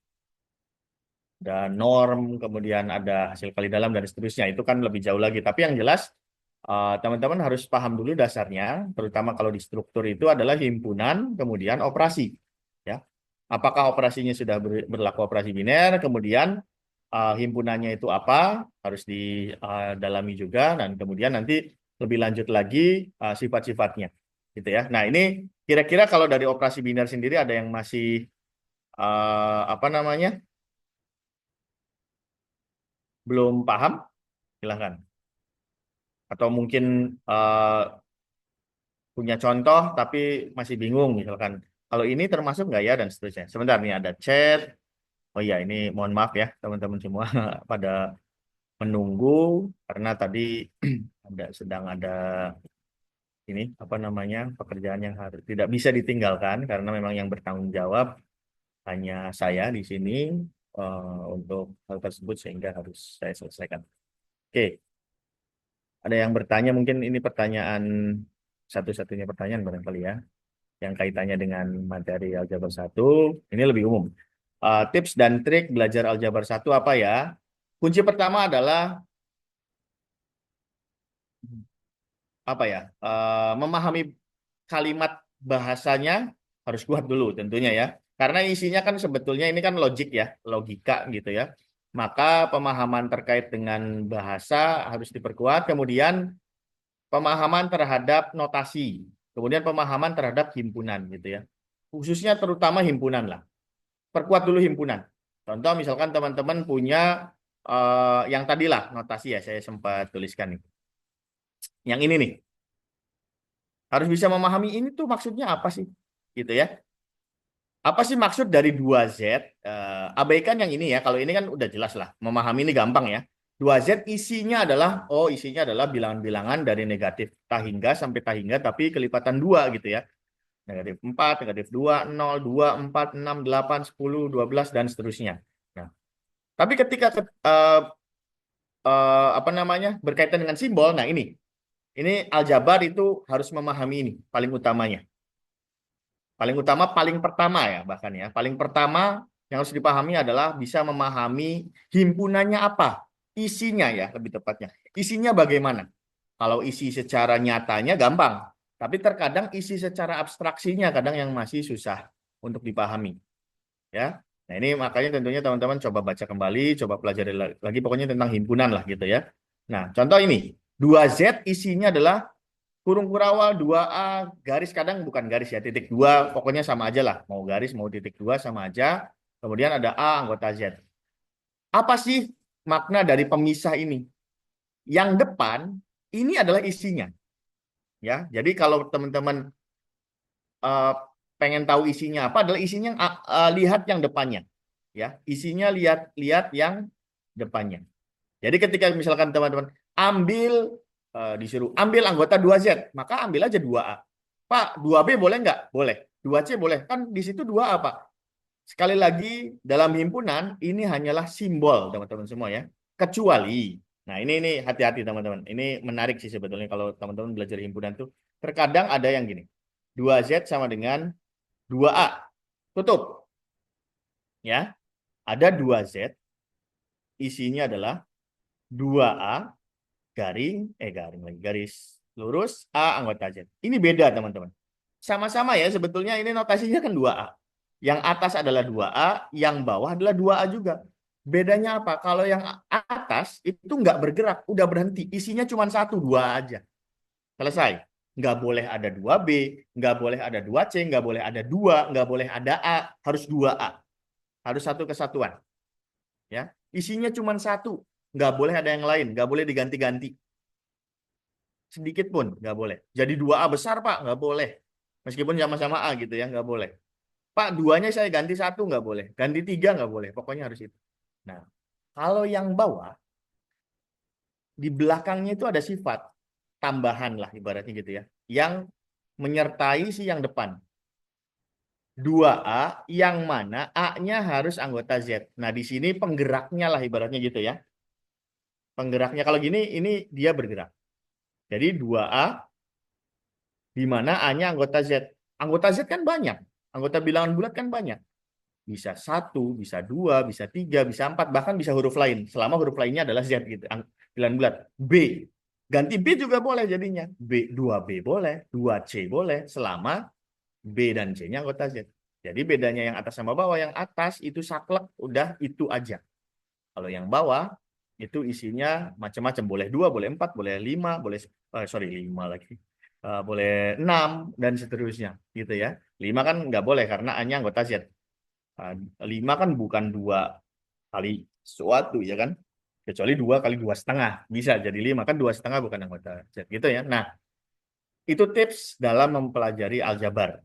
dan norm, kemudian ada hasil kali dalam dan seterusnya. Itu kan lebih jauh lagi. Tapi yang jelas teman-teman harus paham dulu dasarnya, terutama kalau di struktur itu adalah himpunan, kemudian operasi. Ya, apakah operasinya sudah berlaku operasi biner, kemudian himpunannya itu apa, harus didalami juga, dan kemudian nanti lebih lanjut lagi sifat-sifatnya. gitu ya. Nah, ini kira-kira kalau dari operasi biner sendiri ada yang masih apa namanya? Belum paham? Silahkan. Atau mungkin eh, punya contoh tapi masih bingung misalkan. Kalau ini termasuk nggak ya dan seterusnya. Sebentar nih ada chat. Oh iya, ini mohon maaf ya teman-teman semua pada menunggu karena tadi sedang ada ini apa namanya pekerjaan yang harus tidak bisa ditinggalkan karena memang yang bertanggung jawab hanya saya di sini untuk hal tersebut sehingga harus saya selesaikan. Oke, ada yang bertanya mungkin ini pertanyaan satu-satunya pertanyaan barangkali ya yang kaitannya dengan materi aljabar satu. Ini lebih umum. Tips dan trik belajar aljabar satu apa ya? Kunci pertama adalah apa ya? Memahami kalimat bahasanya harus kuat dulu tentunya ya. Karena isinya kan sebetulnya ini kan logik ya, logika gitu ya. Maka pemahaman terkait dengan bahasa harus diperkuat, kemudian pemahaman terhadap notasi, kemudian pemahaman terhadap himpunan gitu ya. Khususnya terutama himpunan lah. Perkuat dulu himpunan. Contoh misalkan teman-teman punya yang tadilah notasi ya saya sempat tuliskan nih. Yang ini nih harus bisa memahami ini tuh maksudnya apa sih gitu ya. Apa sih maksud dari 2Z? Abaikan yang ini ya. Kalau ini kan udah jelas lah. Memahami ini gampang ya. 2Z isinya adalah, oh isinya adalah bilangan-bilangan dari negatif tahingga sampai tahingga tapi kelipatan 2 gitu ya. Negatif 4, negatif 2, 0, 2, 4, 6, 8, 10, 12, dan seterusnya. Nah, tapi ketika apa namanya berkaitan dengan simbol, nah ini aljabar itu harus memahami ini paling utamanya. Paling utama, paling pertama ya bahkan ya. Paling pertama yang harus dipahami adalah bisa memahami himpunannya apa, isinya ya lebih tepatnya. Isinya bagaimana? Kalau isi secara nyatanya gampang, tapi terkadang isi secara abstraksinya kadang yang masih susah untuk dipahami ya. Nah, ini makanya tentunya teman-teman coba baca kembali, coba pelajari lagi pokoknya tentang himpunan lah gitu ya. Nah, contoh ini 2Z isinya adalah kurung kurawal 2A garis kadang bukan garis ya titik 2 pokoknya sama aja lah mau garis mau titik 2 sama aja kemudian ada A anggota Z apa sih makna dari pemisah ini yang depan ini adalah isinya ya jadi kalau teman-teman eh, pengen tahu isinya apa adalah isinya lihat yang depannya ya isinya lihat lihat yang depannya jadi ketika misalkan teman-teman ambil disuruh ambil anggota 2Z maka ambil aja 2A. Pak, 2B boleh nggak? Boleh. 2C boleh. Kan di situ 2A, Pak. Sekali lagi, dalam himpunan, ini hanyalah simbol, teman-teman semua ya. Kecuali, nah ini hati-hati teman-teman. Ini menarik sih sebetulnya kalau teman-teman belajar himpunan tuh. Terkadang ada yang gini. 2Z sama dengan 2A. Tutup. Ya. Ada 2Z, isinya adalah 2A, garing lagi, garis lurus, A anggota Z. Ini beda teman-teman. Sama-sama ya, sebetulnya ini notasinya kan 2A. Yang atas adalah 2A, yang bawah adalah 2A juga. Bedanya apa? Kalau yang atas itu nggak bergerak, udah berhenti. Isinya cuma satu, 2 aja. Selesai. Nggak boleh ada 2B, nggak boleh ada 2C, nggak boleh ada 2, nggak boleh ada A, harus 2A. Harus satu kesatuan. Ya, isinya cuma satu, nggak boleh ada yang lain, nggak boleh diganti-ganti. Sedikit pun nggak boleh. Jadi 2A besar, Pak, nggak boleh. Meskipun sama-sama A gitu ya, nggak boleh. Pak, duanya saya ganti satu nggak boleh, ganti tiga nggak boleh, pokoknya harus itu. Nah, kalau yang bawah di belakangnya itu ada sifat tambahan lah ibaratnya gitu ya, yang menyertai si yang depan. 2A yang mana A-nya harus anggota Z. Nah, di sini penggeraknya lah ibaratnya gitu ya. Penggeraknya kalau gini ini dia bergerak. Jadi 2A di mana A-nya anggota Z. Anggota Z kan banyak. Anggota bilangan bulat kan banyak. Bisa satu, bisa dua, bisa tiga, bisa empat, bahkan bisa huruf lain. Selama huruf lainnya adalah Z gitu. Bilangan bulat. B. Ganti B juga boleh jadinya. B 2B boleh, 2C boleh, selama B dan C-nya anggota Z. Jadi bedanya yang atas sama bawah, yang atas itu saklek, udah itu aja. Kalau yang bawah itu isinya macam-macam, boleh 2, boleh 4, boleh 5, boleh sorry 5 lagi. boleh 6 dan seterusnya gitu ya. 5 kan nggak boleh karena A-nya anggota Z. Uh, 5 kan bukan 2 kali suatu ya kan. Kecuali 2 kali 2,5 bisa jadi 5 kan 2,5 bukan anggota Z gitu ya. Nah, itu tips dalam mempelajari aljabar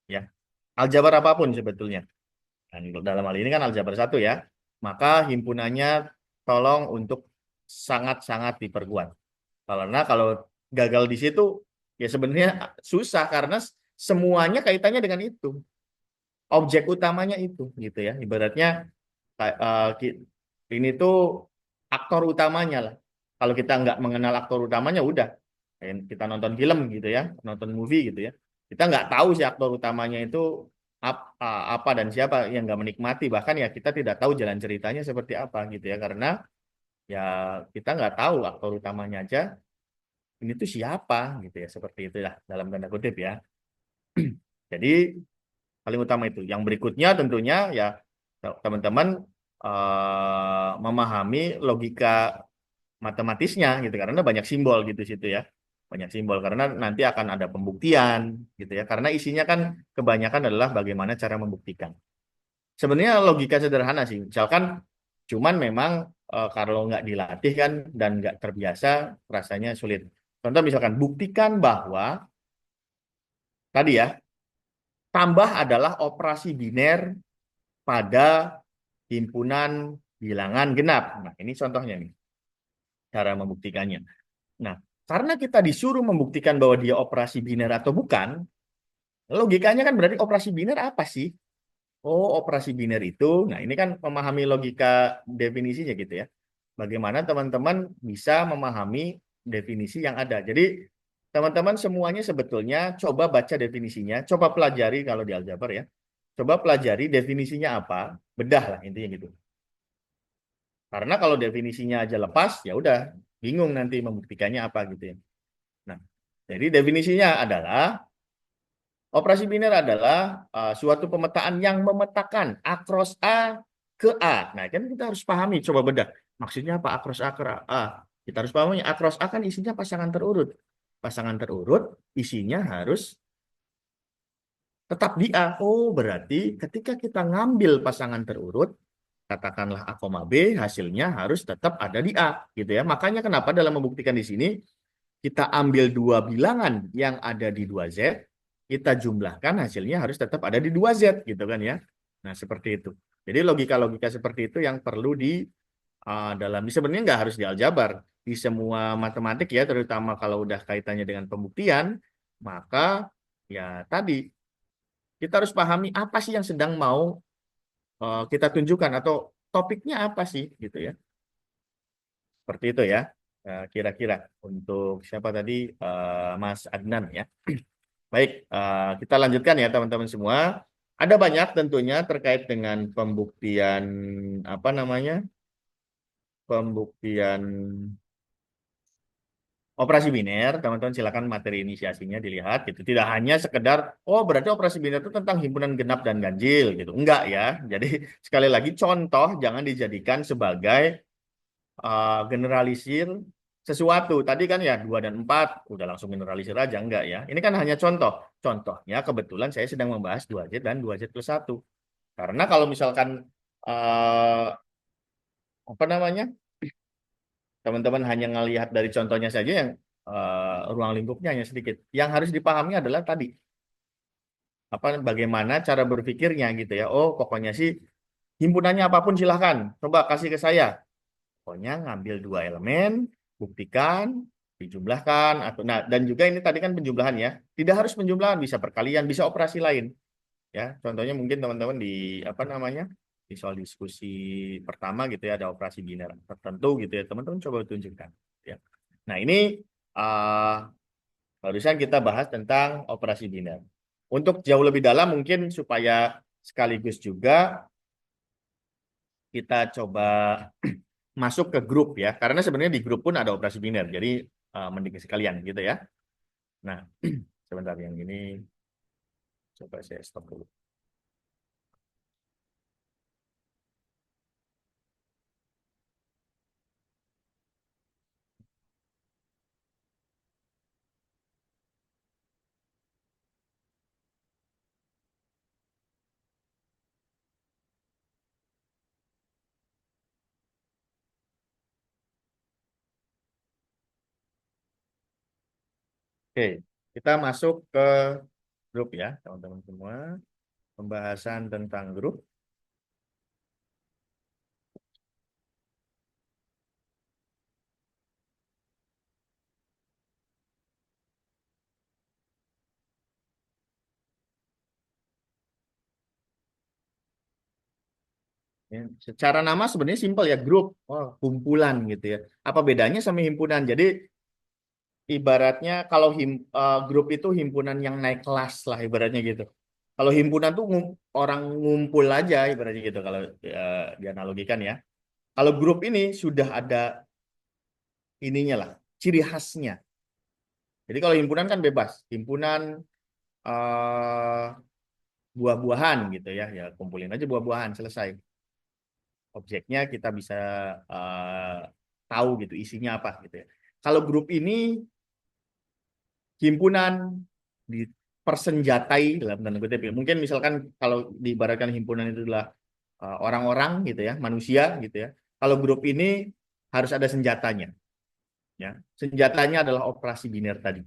ya. Aljabar apapun sebetulnya. Dan dalam hal ini kan aljabar satu ya. Maka himpunannya tolong untuk sangat-sangat diperkuat. Karena kalau gagal di situ ya sebenarnya susah karena semuanya kaitannya dengan itu. Objek utamanya itu gitu ya. Ibaratnya ini tuh aktor utamanya lah. Kalau kita nggak mengenal aktor utamanya udah. Kayak kita nonton film gitu ya, nonton movie gitu ya. Kita nggak tahu si aktor utamanya itu apa dan siapa yang nggak menikmati. Bahkan ya kita tidak tahu jalan ceritanya seperti apa gitu ya. Karena ya kita nggak tahu aktor utamanya aja ini tuh siapa gitu ya. Seperti itulah dalam tanda kutip ya. Jadi paling utama itu. Yang berikutnya tentunya ya teman-teman memahami logika matematisnya gitu karena banyak simbol gitu situ ya. Banyak simbol karena nanti akan ada pembuktian gitu ya. Karena isinya kan kebanyakan adalah bagaimana cara membuktikan. Sebenarnya logika sederhana sih. Misalkan cuman memang kalau nggak dilatih kan dan nggak terbiasa rasanya sulit. Contoh misalkan buktikan bahwa tadi ya tambah adalah operasi biner pada himpunan bilangan genap. Nah, ini contohnya nih, cara membuktikannya. Nah, karena kita disuruh membuktikan bahwa dia operasi biner atau bukan, logikanya kan berarti operasi biner apa sih? Oh, operasi biner itu, nah ini kan memahami logika definisinya gitu ya. Bagaimana teman-teman bisa memahami definisi yang ada. Jadi, teman-teman semuanya sebetulnya coba baca definisinya, coba pelajari kalau di aljabar ya. Coba pelajari definisinya apa, bedah lah intinya gitu. Karena kalau definisinya aja lepas, ya udah bingung nanti membuktikannya apa gitu ya. Nah, jadi definisinya adalah operasi biner adalah suatu pemetaan yang memetakan akros A ke A. Nah, kan kita harus pahami, coba bedah. Maksudnya apa akros A ke A? Kita harus pahami akros A kan isinya pasangan terurut. Pasangan terurut isinya harus tetap di A. Oh, berarti ketika kita ngambil pasangan terurut, katakanlah A, B, hasilnya harus tetap ada di A, gitu ya. Makanya kenapa dalam membuktikan di sini kita ambil dua bilangan yang ada di 2Z, kita jumlahkan hasilnya harus tetap ada di 2Z, gitu kan ya. Nah, seperti itu. Jadi logika-logika seperti itu yang perlu di dalam sebenarnya nggak harus di aljabar, di semua matematik ya, terutama kalau udah kaitannya dengan pembuktian, maka ya tadi kita harus pahami apa sih yang sedang mau kita tunjukkan atau topiknya apa sih gitu ya. Seperti itu ya. Kira-kira untuk siapa tadi Mas Adnan ya. Baik, kita lanjutkan ya teman-teman semua. Ada banyak tentunya terkait dengan pembuktian apa namanya? Pembuktian operasi biner, teman-teman silakan materi inisiasinya dilihat gitu. Tidak hanya sekedar oh berarti operasi biner itu tentang himpunan genap dan ganjil gitu. Enggak ya. Jadi sekali lagi contoh jangan dijadikan sebagai generalisir sesuatu. Tadi kan ya 2 dan 4 udah langsung generalisir aja enggak ya. Ini kan hanya contoh. Contohnya kebetulan saya sedang membahas 2Z dan 2Z+1. Karena kalau misalkan uh, apa namanya? Teman-teman hanya ngelihat dari contohnya saja yang ruang lingkupnya hanya sedikit. Yang harus dipahami adalah tadi apa bagaimana cara berpikirnya gitu ya. Oh, pokoknya sih himpunannya apapun silahkan. Coba kasih ke saya. Pokoknya ngambil dua elemen, buktikan, dijumlahkan atau nah dan juga ini tadi kan penjumlahan ya. Tidak harus penjumlahan, bisa perkalian, bisa operasi lain ya. Contohnya mungkin teman-teman di apa namanya? Di soal diskusi pertama gitu ya ada operasi biner tertentu gitu ya. Teman-teman coba tunjukkan ya. Nah, ini uh, barusan kita bahas tentang operasi biner. Untuk jauh lebih dalam mungkin supaya sekaligus juga kita coba masuk ke grup ya. Karena sebenarnya di grup pun ada operasi biner. Jadi mending sekalian gitu ya. Nah, sebentar yang ini coba saya stop dulu. Oke, kita masuk ke grup ya, teman-teman semua. Pembahasan tentang grup. Ya, secara nama sebenarnya simpel ya, grup, oh, kumpulan gitu ya. Apa bedanya sama himpunan? Jadi ibaratnya kalau grup itu himpunan yang naik kelas lah ibaratnya gitu. Kalau himpunan tuh orang ngumpul aja ibaratnya gitu kalau dianalogikan ya. Kalau grup ini sudah ada ininya lah, ciri khasnya. Jadi kalau himpunan kan bebas, himpunan eh, buah-buahan gitu ya, ya kumpulin aja buah-buahan selesai. Objeknya kita bisa eh, tahu gitu isinya apa gitu ya. Kalau grup ini himpunan dipersenjatai dalam tanda kutip ya. Mungkin misalkan kalau diibaratkan himpunan itu adalah orang-orang gitu ya, manusia gitu ya. Kalau grup ini harus ada senjatanya ya. Senjatanya adalah operasi biner tadi.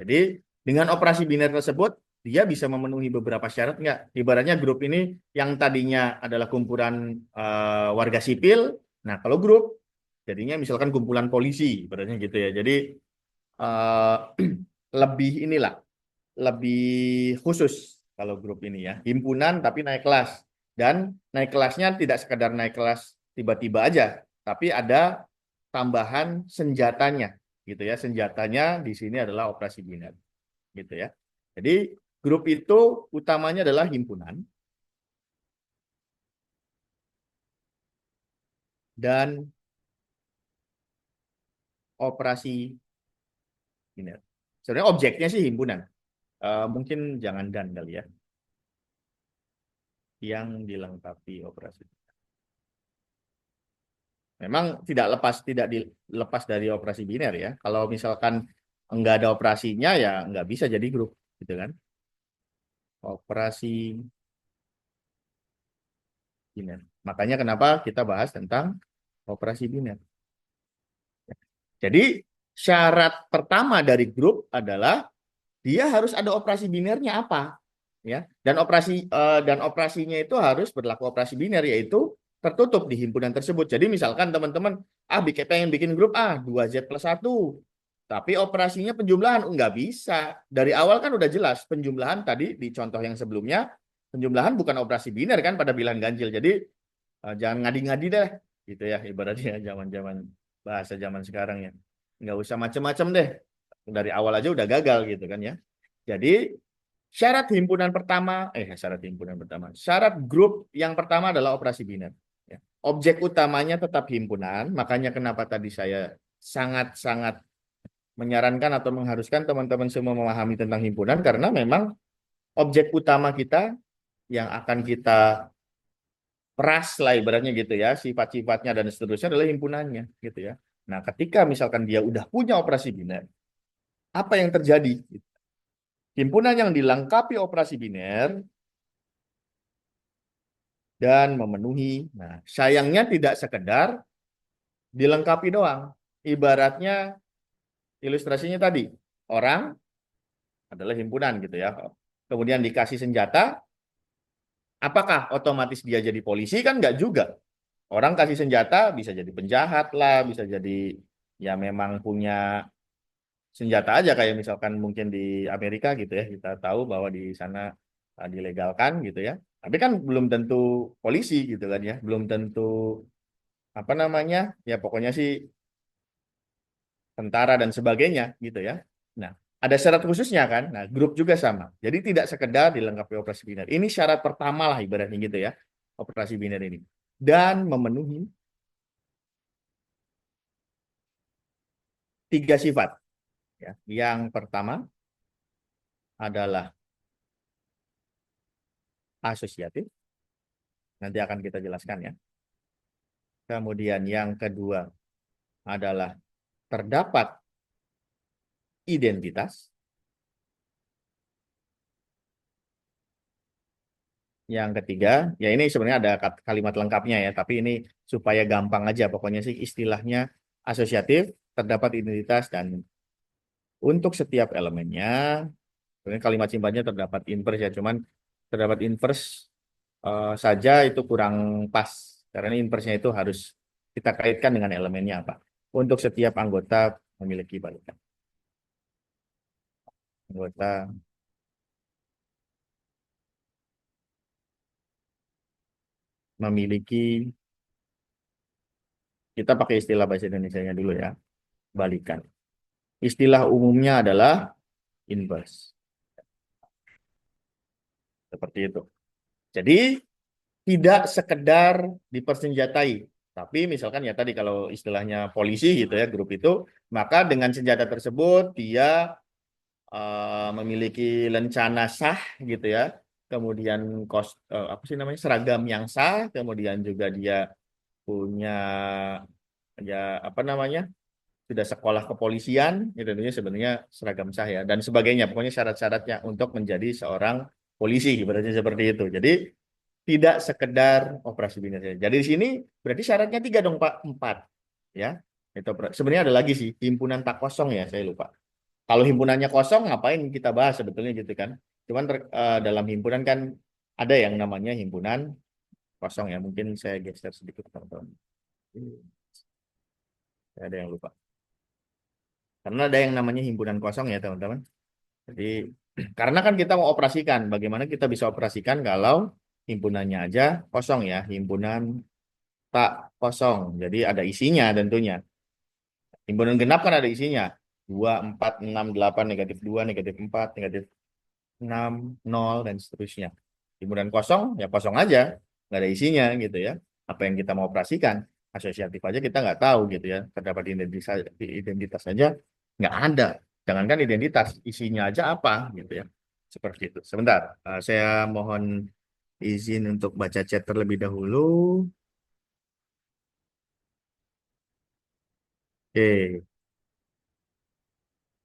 Jadi dengan operasi biner tersebut dia bisa memenuhi beberapa syarat nggak? Ibaratnya grup ini yang tadinya adalah kumpulan warga sipil, nah kalau grup jadinya misalkan kumpulan polisi, ibaratnya gitu ya. Jadi eh, lebih inilah, lebih khusus kalau grup ini ya. Himpunan tapi naik kelas. Dan naik kelasnya tidak sekedar naik kelas tiba-tiba aja, tapi ada tambahan senjatanya gitu ya. Senjatanya di sini adalah operasi binat gitu ya. Jadi grup itu utamanya adalah himpunan dan operasi binat. Sebenarnya objeknya sih himpunan. Mungkin jangan dan kali ya yang dilengkapi operasi. Memang tidak dilepas dari operasi biner ya. Kalau misalkan nggak ada operasinya ya nggak bisa jadi grup gitu kan. Operasi biner. Makanya kenapa kita bahas tentang operasi biner. Jadi syarat pertama dari grup adalah dia harus ada operasi binernya apa ya. Dan operasinya itu harus berlaku operasi biner yaitu tertutup di himpunan tersebut. Jadi misalkan teman-teman pengen bikin grup 2Z+1. Tapi operasinya penjumlahan nggak bisa. Dari awal kan udah jelas penjumlahan tadi di contoh yang sebelumnya penjumlahan bukan operasi biner kan pada bilangan ganjil. Jadi jangan ngadi-ngadi deh gitu ya ibaratnya zaman-zaman bahasa zaman sekarang ya. Nggak usah macem-macem deh. Dari awal aja udah gagal gitu kan ya. Jadi syarat grup yang pertama adalah operasi biner. Ya. Objek utamanya tetap himpunan, makanya kenapa tadi saya sangat-sangat menyarankan atau mengharuskan teman-teman semua memahami tentang himpunan karena memang objek utama kita yang akan kita peras lah ibaratnya gitu ya, sifat-sifatnya dan seterusnya adalah himpunannya gitu ya. Nah, ketika misalkan dia udah punya operasi biner, apa yang terjadi? Himpunan yang dilengkapi operasi biner dan memenuhi. Nah, sayangnya tidak sekedar dilengkapi doang. Ibaratnya ilustrasinya tadi, orang adalah himpunan gitu ya. Kemudian dikasih senjata, apakah otomatis dia jadi polisi? Kan nggak juga. Orang kasih senjata bisa jadi penjahat lah, bisa jadi ya memang punya senjata aja kayak misalkan mungkin di Amerika gitu ya. Kita tahu bahwa di sana dilegalkan gitu ya. Tapi kan belum tentu polisi gitu kan ya, belum tentu apa namanya ya pokoknya sih tentara dan sebagainya gitu ya. Nah, ada syarat khususnya kan. Nah, grup juga sama. Jadi tidak sekedar dilengkapi operasi biner. Ini syarat pertama lah ibaratnya gitu ya, operasi biner ini. Dan memenuhi tiga sifat. Ya. Yang pertama adalah asosiatif. Nanti akan kita jelaskan ya. Kemudian yang kedua adalah terdapat identitas. Yang ketiga, ya ini sebenarnya ada kalimat lengkapnya ya, tapi ini supaya gampang aja. Pokoknya sih istilahnya asosiatif, terdapat identitas, dan Untuk setiap elemennya, sebenarnya kalimat simpelnya terdapat inverse ya, cuman terdapat inverse saja itu kurang pas. Karena inverse-nya itu harus kita kaitkan dengan elemennya apa. Untuk setiap anggota memiliki balikan. Anggota memiliki, kita pakai istilah bahasa Indonesianya dulu ya, balikan. Istilah umumnya adalah inverse. Seperti itu. Jadi tidak sekedar dipersenjatai. Tapi misalkan ya tadi kalau istilahnya polisi gitu ya, grup itu, maka dengan senjata tersebut dia memiliki lencana sah gitu ya. Kemudian apa sih namanya seragam yang sah, kemudian juga dia punya ya apa namanya sudah sekolah kepolisian, itu tentunya sebenarnya seragam sah ya dan sebagainya. Pokoknya syarat-syaratnya untuk menjadi seorang polisi, berarti seperti itu. Jadi tidak sekedar operasi binasa. Jadi di sini berarti syaratnya tiga dong Pak, empat ya. Itu sebenarnya ada lagi sih himpunan tak kosong ya, saya lupa. Kalau himpunannya kosong ngapain kita bahas sebetulnya gitu kan. Cuman dalam himpunan kan ada yang namanya himpunan kosong ya. Mungkin saya geser sedikit teman-teman. Ada yang lupa. Karena ada yang namanya himpunan kosong ya teman-teman. Jadi karena kan kita mau operasikan, bagaimana kita bisa operasikan kalau himpunannya aja kosong ya, himpunan tak kosong. Jadi ada isinya tentunya. Himpunan genap kan ada isinya. 2 4 6 8 negatif 2 negatif 4 negatif 6 0 dan seterusnya. Himpunan kosong, ya kosong aja. Nggak ada isinya gitu ya. Apa yang kita mau operasikan. Asosiatif aja kita nggak tahu gitu ya. Terdapat identitas saja nggak ada. Jangankan identitas, isinya aja apa gitu ya. Seperti itu. Sebentar, saya mohon izin untuk baca chat terlebih dahulu. Oke,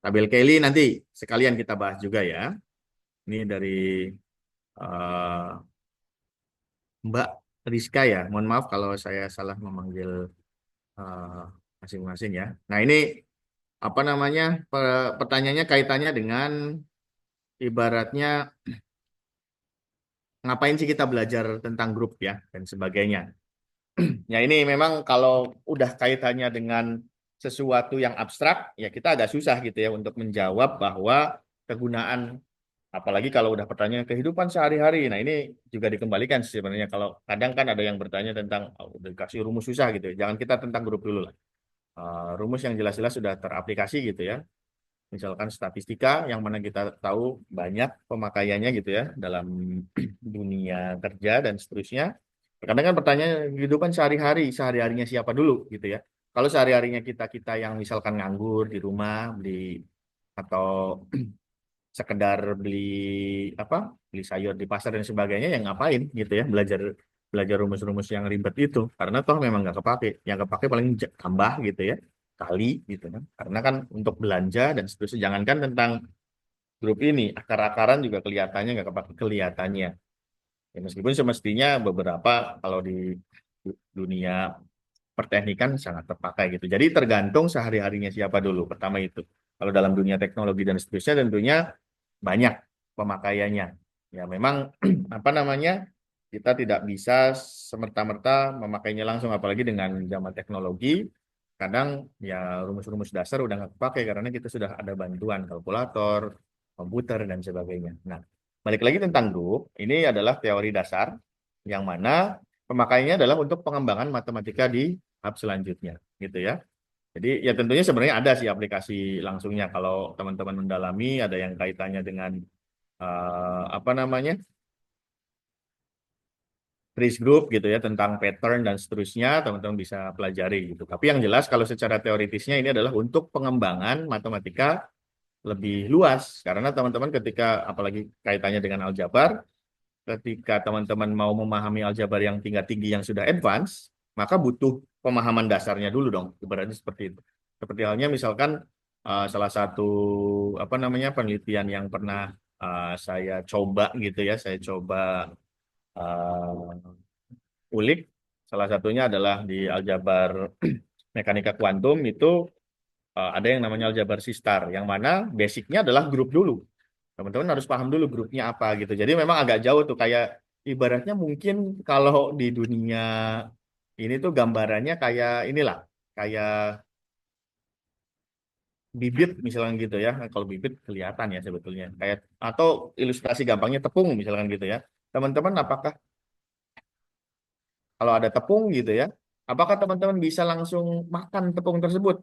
tabel Kelly nanti sekalian kita bahas juga ya. Ini dari eh, Mbak Rizka ya. Mohon maaf kalau saya salah memanggil eh, masing-masing ya. Nah ini apa namanya pertanyaannya kaitannya dengan ibaratnya ngapain sih kita belajar tentang grup ya dan sebagainya. Ya ini memang kalau udah kaitannya dengan sesuatu yang abstrak ya kita agak susah gitu ya untuk menjawab bahwa kegunaan apalagi kalau udah pertanyaan kehidupan sehari-hari. Nah, ini juga dikembalikan sebenarnya kalau kadang kan ada yang bertanya tentang udah dikasih rumus susah gitu. Jangan kita tentang grup dulu lah. Rumus yang jelas-jelas sudah teraplikasi gitu ya. Misalkan statistika yang mana kita tahu banyak pemakaiannya gitu ya dalam dunia kerja dan seterusnya. Kadang kan pertanyaan kehidupan sehari-hari, sehari-harinya siapa dulu gitu ya. Kalau sehari-harinya kita-kita yang misalkan nganggur di rumah, beli atau sekedar beli apa beli sayur di pasar dan sebagainya yang ngapain gitu ya belajar belajar rumus-rumus yang ribet itu karena toh memang nggak kepake yang kepake paling tambah gitu ya kali gitu kan karena kan untuk belanja dan seterusnya jangankan tentang grup ini akar-akaran juga kelihatannya nggak kepake kelihatannya ya, meskipun semestinya beberapa kalau di dunia perteknikan sangat terpakai gitu jadi tergantung sehari-harinya siapa dulu pertama itu kalau dalam dunia teknologi dan seterusnya tentunya banyak pemakaiannya. Ya memang apa namanya kita tidak bisa semerta-merta memakainya langsung apalagi dengan zaman teknologi. Kadang ya rumus-rumus dasar udah nggak kepake karena kita sudah ada bantuan kalkulator, komputer dan sebagainya. Nah, balik lagi tentang grup, ini adalah teori dasar yang mana pemakaiannya adalah untuk pengembangan matematika di tahap selanjutnya, gitu ya. Jadi ya tentunya sebenarnya ada sih aplikasi langsungnya kalau teman-teman mendalami ada yang kaitannya dengan apa namanya trace group gitu ya tentang pattern dan seterusnya teman-teman bisa pelajari gitu. Tapi yang jelas kalau secara teoritisnya ini adalah untuk pengembangan matematika lebih luas karena teman-teman ketika apalagi kaitannya dengan aljabar ketika teman-teman mau memahami aljabar yang tingkat tinggi yang sudah advance maka butuh pemahaman dasarnya dulu dong ibaratnya seperti itu. Seperti halnya misalkan salah satu apa namanya penelitian yang pernah saya coba gitu ya, saya coba ulik. Salah satunya adalah di aljabar mekanika kuantum itu ada yang namanya aljabar sistar, yang mana basicnya adalah grup dulu. Teman-teman harus paham dulu grupnya apa gitu. Jadi memang agak jauh tuh, kayak ibaratnya mungkin kalau di dunia ini tuh gambarannya kayak inilah, kayak bibit misalkan gitu ya. Kalau bibit kelihatan ya sebetulnya. Kayak atau ilustrasi gampangnya tepung misalkan gitu ya. Teman-teman apakah kalau ada tepung gitu ya, apakah teman-teman bisa langsung makan tepung tersebut?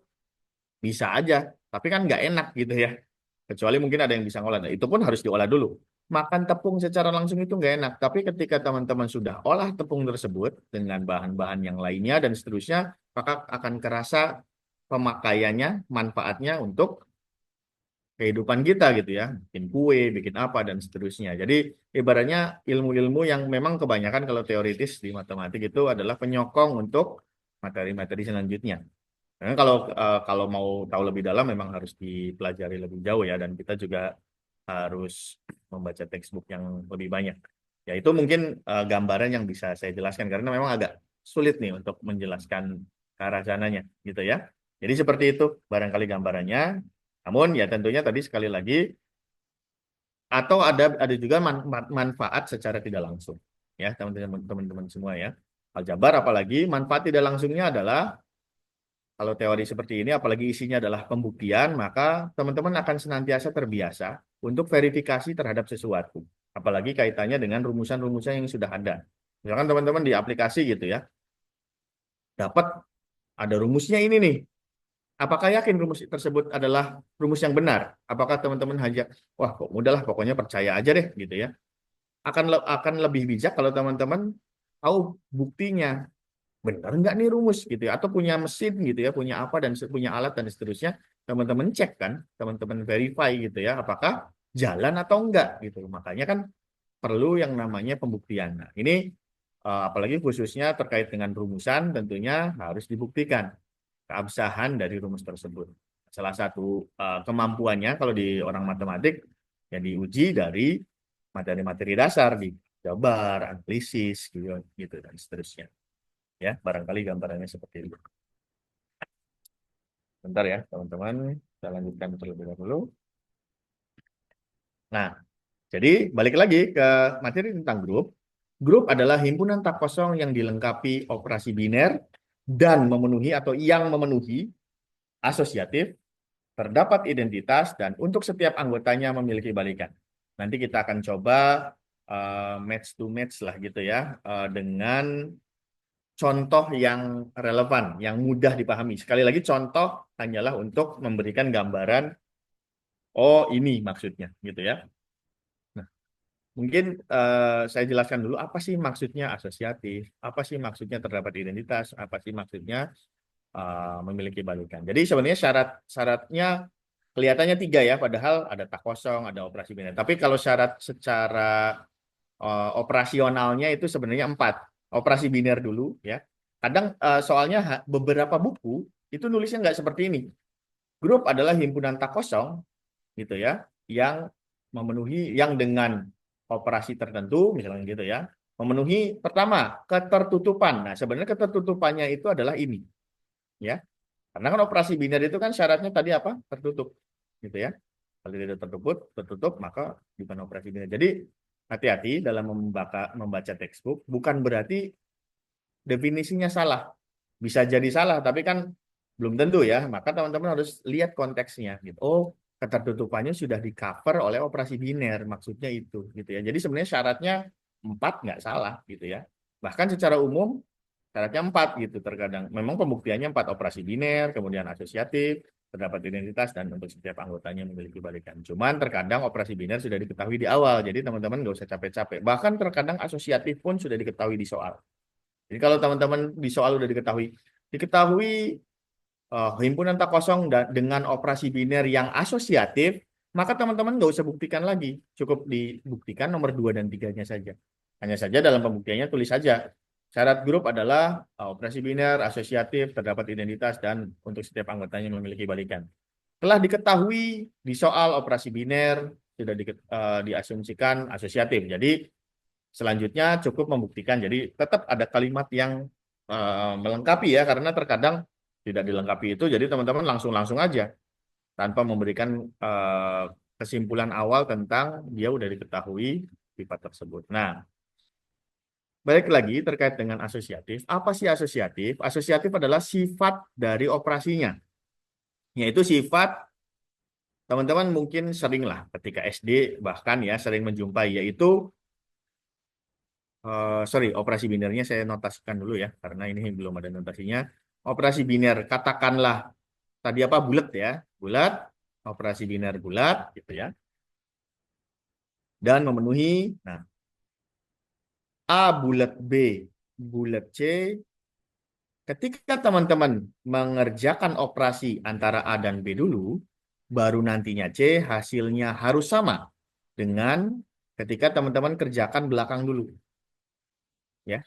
Bisa aja, tapi kan nggak enak gitu ya. Kecuali mungkin ada yang bisa ngolah. Nah, itu pun harus diolah dulu. Makan tepung secara langsung itu nggak enak. Tapi ketika teman-teman sudah olah tepung tersebut dengan bahan-bahan yang lainnya dan seterusnya, maka akan kerasa pemakaiannya, manfaatnya untuk kehidupan kita gitu ya. Bikin kue, bikin apa, dan seterusnya. Jadi ibaratnya ilmu-ilmu yang memang kebanyakan kalau teoritis di matematik itu adalah penyokong untuk materi-materi selanjutnya. Karena kalau mau tahu lebih dalam memang harus dipelajari lebih jauh ya, dan kita juga harus membaca textbook yang lebih banyak. Ya itu mungkin gambaran yang bisa saya jelaskan karena memang agak sulit nih untuk menjelaskan ke arah sananya gitu ya. Jadi seperti itu barangkali gambarannya. Namun ya tentunya tadi sekali lagi atau ada juga manfaat secara tidak langsung ya teman-teman semua ya. Aljabar apalagi manfaat tidak langsungnya adalah kalau teori seperti ini, apalagi isinya adalah pembuktian, maka teman-teman akan senantiasa terbiasa untuk verifikasi terhadap sesuatu. Apalagi kaitannya dengan rumusan-rumusan yang sudah ada. Misalkan teman-teman di aplikasi gitu ya, dapat ada rumusnya ini nih. Apakah yakin rumus tersebut adalah rumus yang benar? Apakah teman-teman hanya, wah kok mudah lah, pokoknya percaya aja deh gitu ya. Akan lebih bijak kalau teman-teman tahu buktinya, benar nggak nih rumus gitu ya, atau punya mesin gitu ya, punya apa dan punya alat dan seterusnya, teman-teman cek kan, teman-teman verify gitu ya, apakah jalan atau enggak gitu. Makanya kan perlu yang namanya pembuktian. Nah, ini apalagi khususnya terkait dengan rumusan tentunya harus dibuktikan keabsahan dari rumus tersebut. Salah satu kemampuannya kalau di orang matematik ya diuji dari materi-materi dasar di jabar, analisis gitu dan seterusnya. Ya, barangkali gambarannya seperti itu. Bentar ya, teman-teman. Kita lanjutkan terlebih dahulu. Nah, jadi balik lagi ke materi tentang grup. Grup adalah himpunan tak kosong yang dilengkapi operasi biner dan memenuhi atau yang memenuhi asosiatif, terdapat identitas, dan untuk setiap anggotanya memiliki balikan. Nanti kita akan coba match to match lah gitu ya, dengan contoh yang relevan, yang mudah dipahami. Sekali lagi contoh hanyalah untuk memberikan gambaran, oh ini maksudnya gitu ya. Nah, mungkin saya jelaskan dulu apa sih maksudnya asosiatif, apa sih maksudnya terdapat identitas, apa sih maksudnya memiliki balikan. Jadi sebenarnya syarat-syaratnya kelihatannya tiga ya, padahal ada tak kosong, ada operasi biner. Tapi kalau syarat secara operasionalnya itu sebenarnya empat. Operasi biner dulu ya. Kadang soalnya beberapa buku itu nulisnya nggak seperti ini. Grup adalah himpunan tak kosong gitu ya, yang memenuhi yang dengan operasi tertentu misalnya gitu ya, memenuhi pertama ketertutupan. Nah sebenarnya ketertutupannya itu adalah ini ya, karena kan operasi biner itu kan syaratnya tadi apa, tertutup gitu ya. Kalau tidak tertutup maka bukan operasi biner. Jadi hati-hati dalam membaca textbook, bukan berarti definisinya salah. Bisa jadi salah, tapi kan belum tentu ya. Maka teman-teman harus lihat konteksnya gitu. Oh, ketertutupannya sudah di cover oleh operasi biner, maksudnya itu gitu ya. Jadi sebenarnya syaratnya 4 nggak salah gitu ya. Bahkan secara umum syaratnya 4 gitu terkadang. Memang pembuktiannya 4, operasi biner, kemudian asosiatif, terdapat identitas, dan untuk setiap anggotanya memiliki balikan. Cuman terkadang operasi biner sudah diketahui di awal, jadi teman-teman nggak usah capek-capek. Bahkan terkadang asosiatif pun sudah diketahui di soal. Jadi kalau teman-teman di soal sudah diketahui himpunan tak kosong dengan operasi biner yang asosiatif, maka teman-teman nggak usah buktikan lagi. Cukup dibuktikan nomor 2 dan 3-nya saja. Hanya saja dalam pembuktiannya tulis saja. Syarat grup adalah operasi biner, asosiatif, terdapat identitas, dan untuk setiap anggotanya memiliki balikan. Telah diketahui di soal operasi biner, sudah diasumsikan asosiatif. Jadi selanjutnya cukup membuktikan. Jadi tetap ada kalimat yang melengkapi ya, karena terkadang tidak dilengkapi itu, jadi teman-teman langsung aja tanpa memberikan kesimpulan awal tentang dia udah diketahui sifat tersebut. Nah, balik lagi terkait dengan asosiatif. Apa sih asosiatif? Asosiatif adalah sifat dari operasinya, yaitu sifat teman-teman mungkin sering lah ketika SD bahkan ya sering menjumpai, yaitu sorry, operasi binernya saya notasikan dulu ya, karena ini belum ada notasinya. Operasi biner, katakanlah tadi apa, bulat ya, bulat, operasi biner bulat gitu ya, dan memenuhi, nah, A bulat B bulat C, ketika teman-teman mengerjakan operasi antara A dan B dulu, baru nantinya C hasilnya harus sama dengan ketika teman-teman kerjakan belakang dulu ya.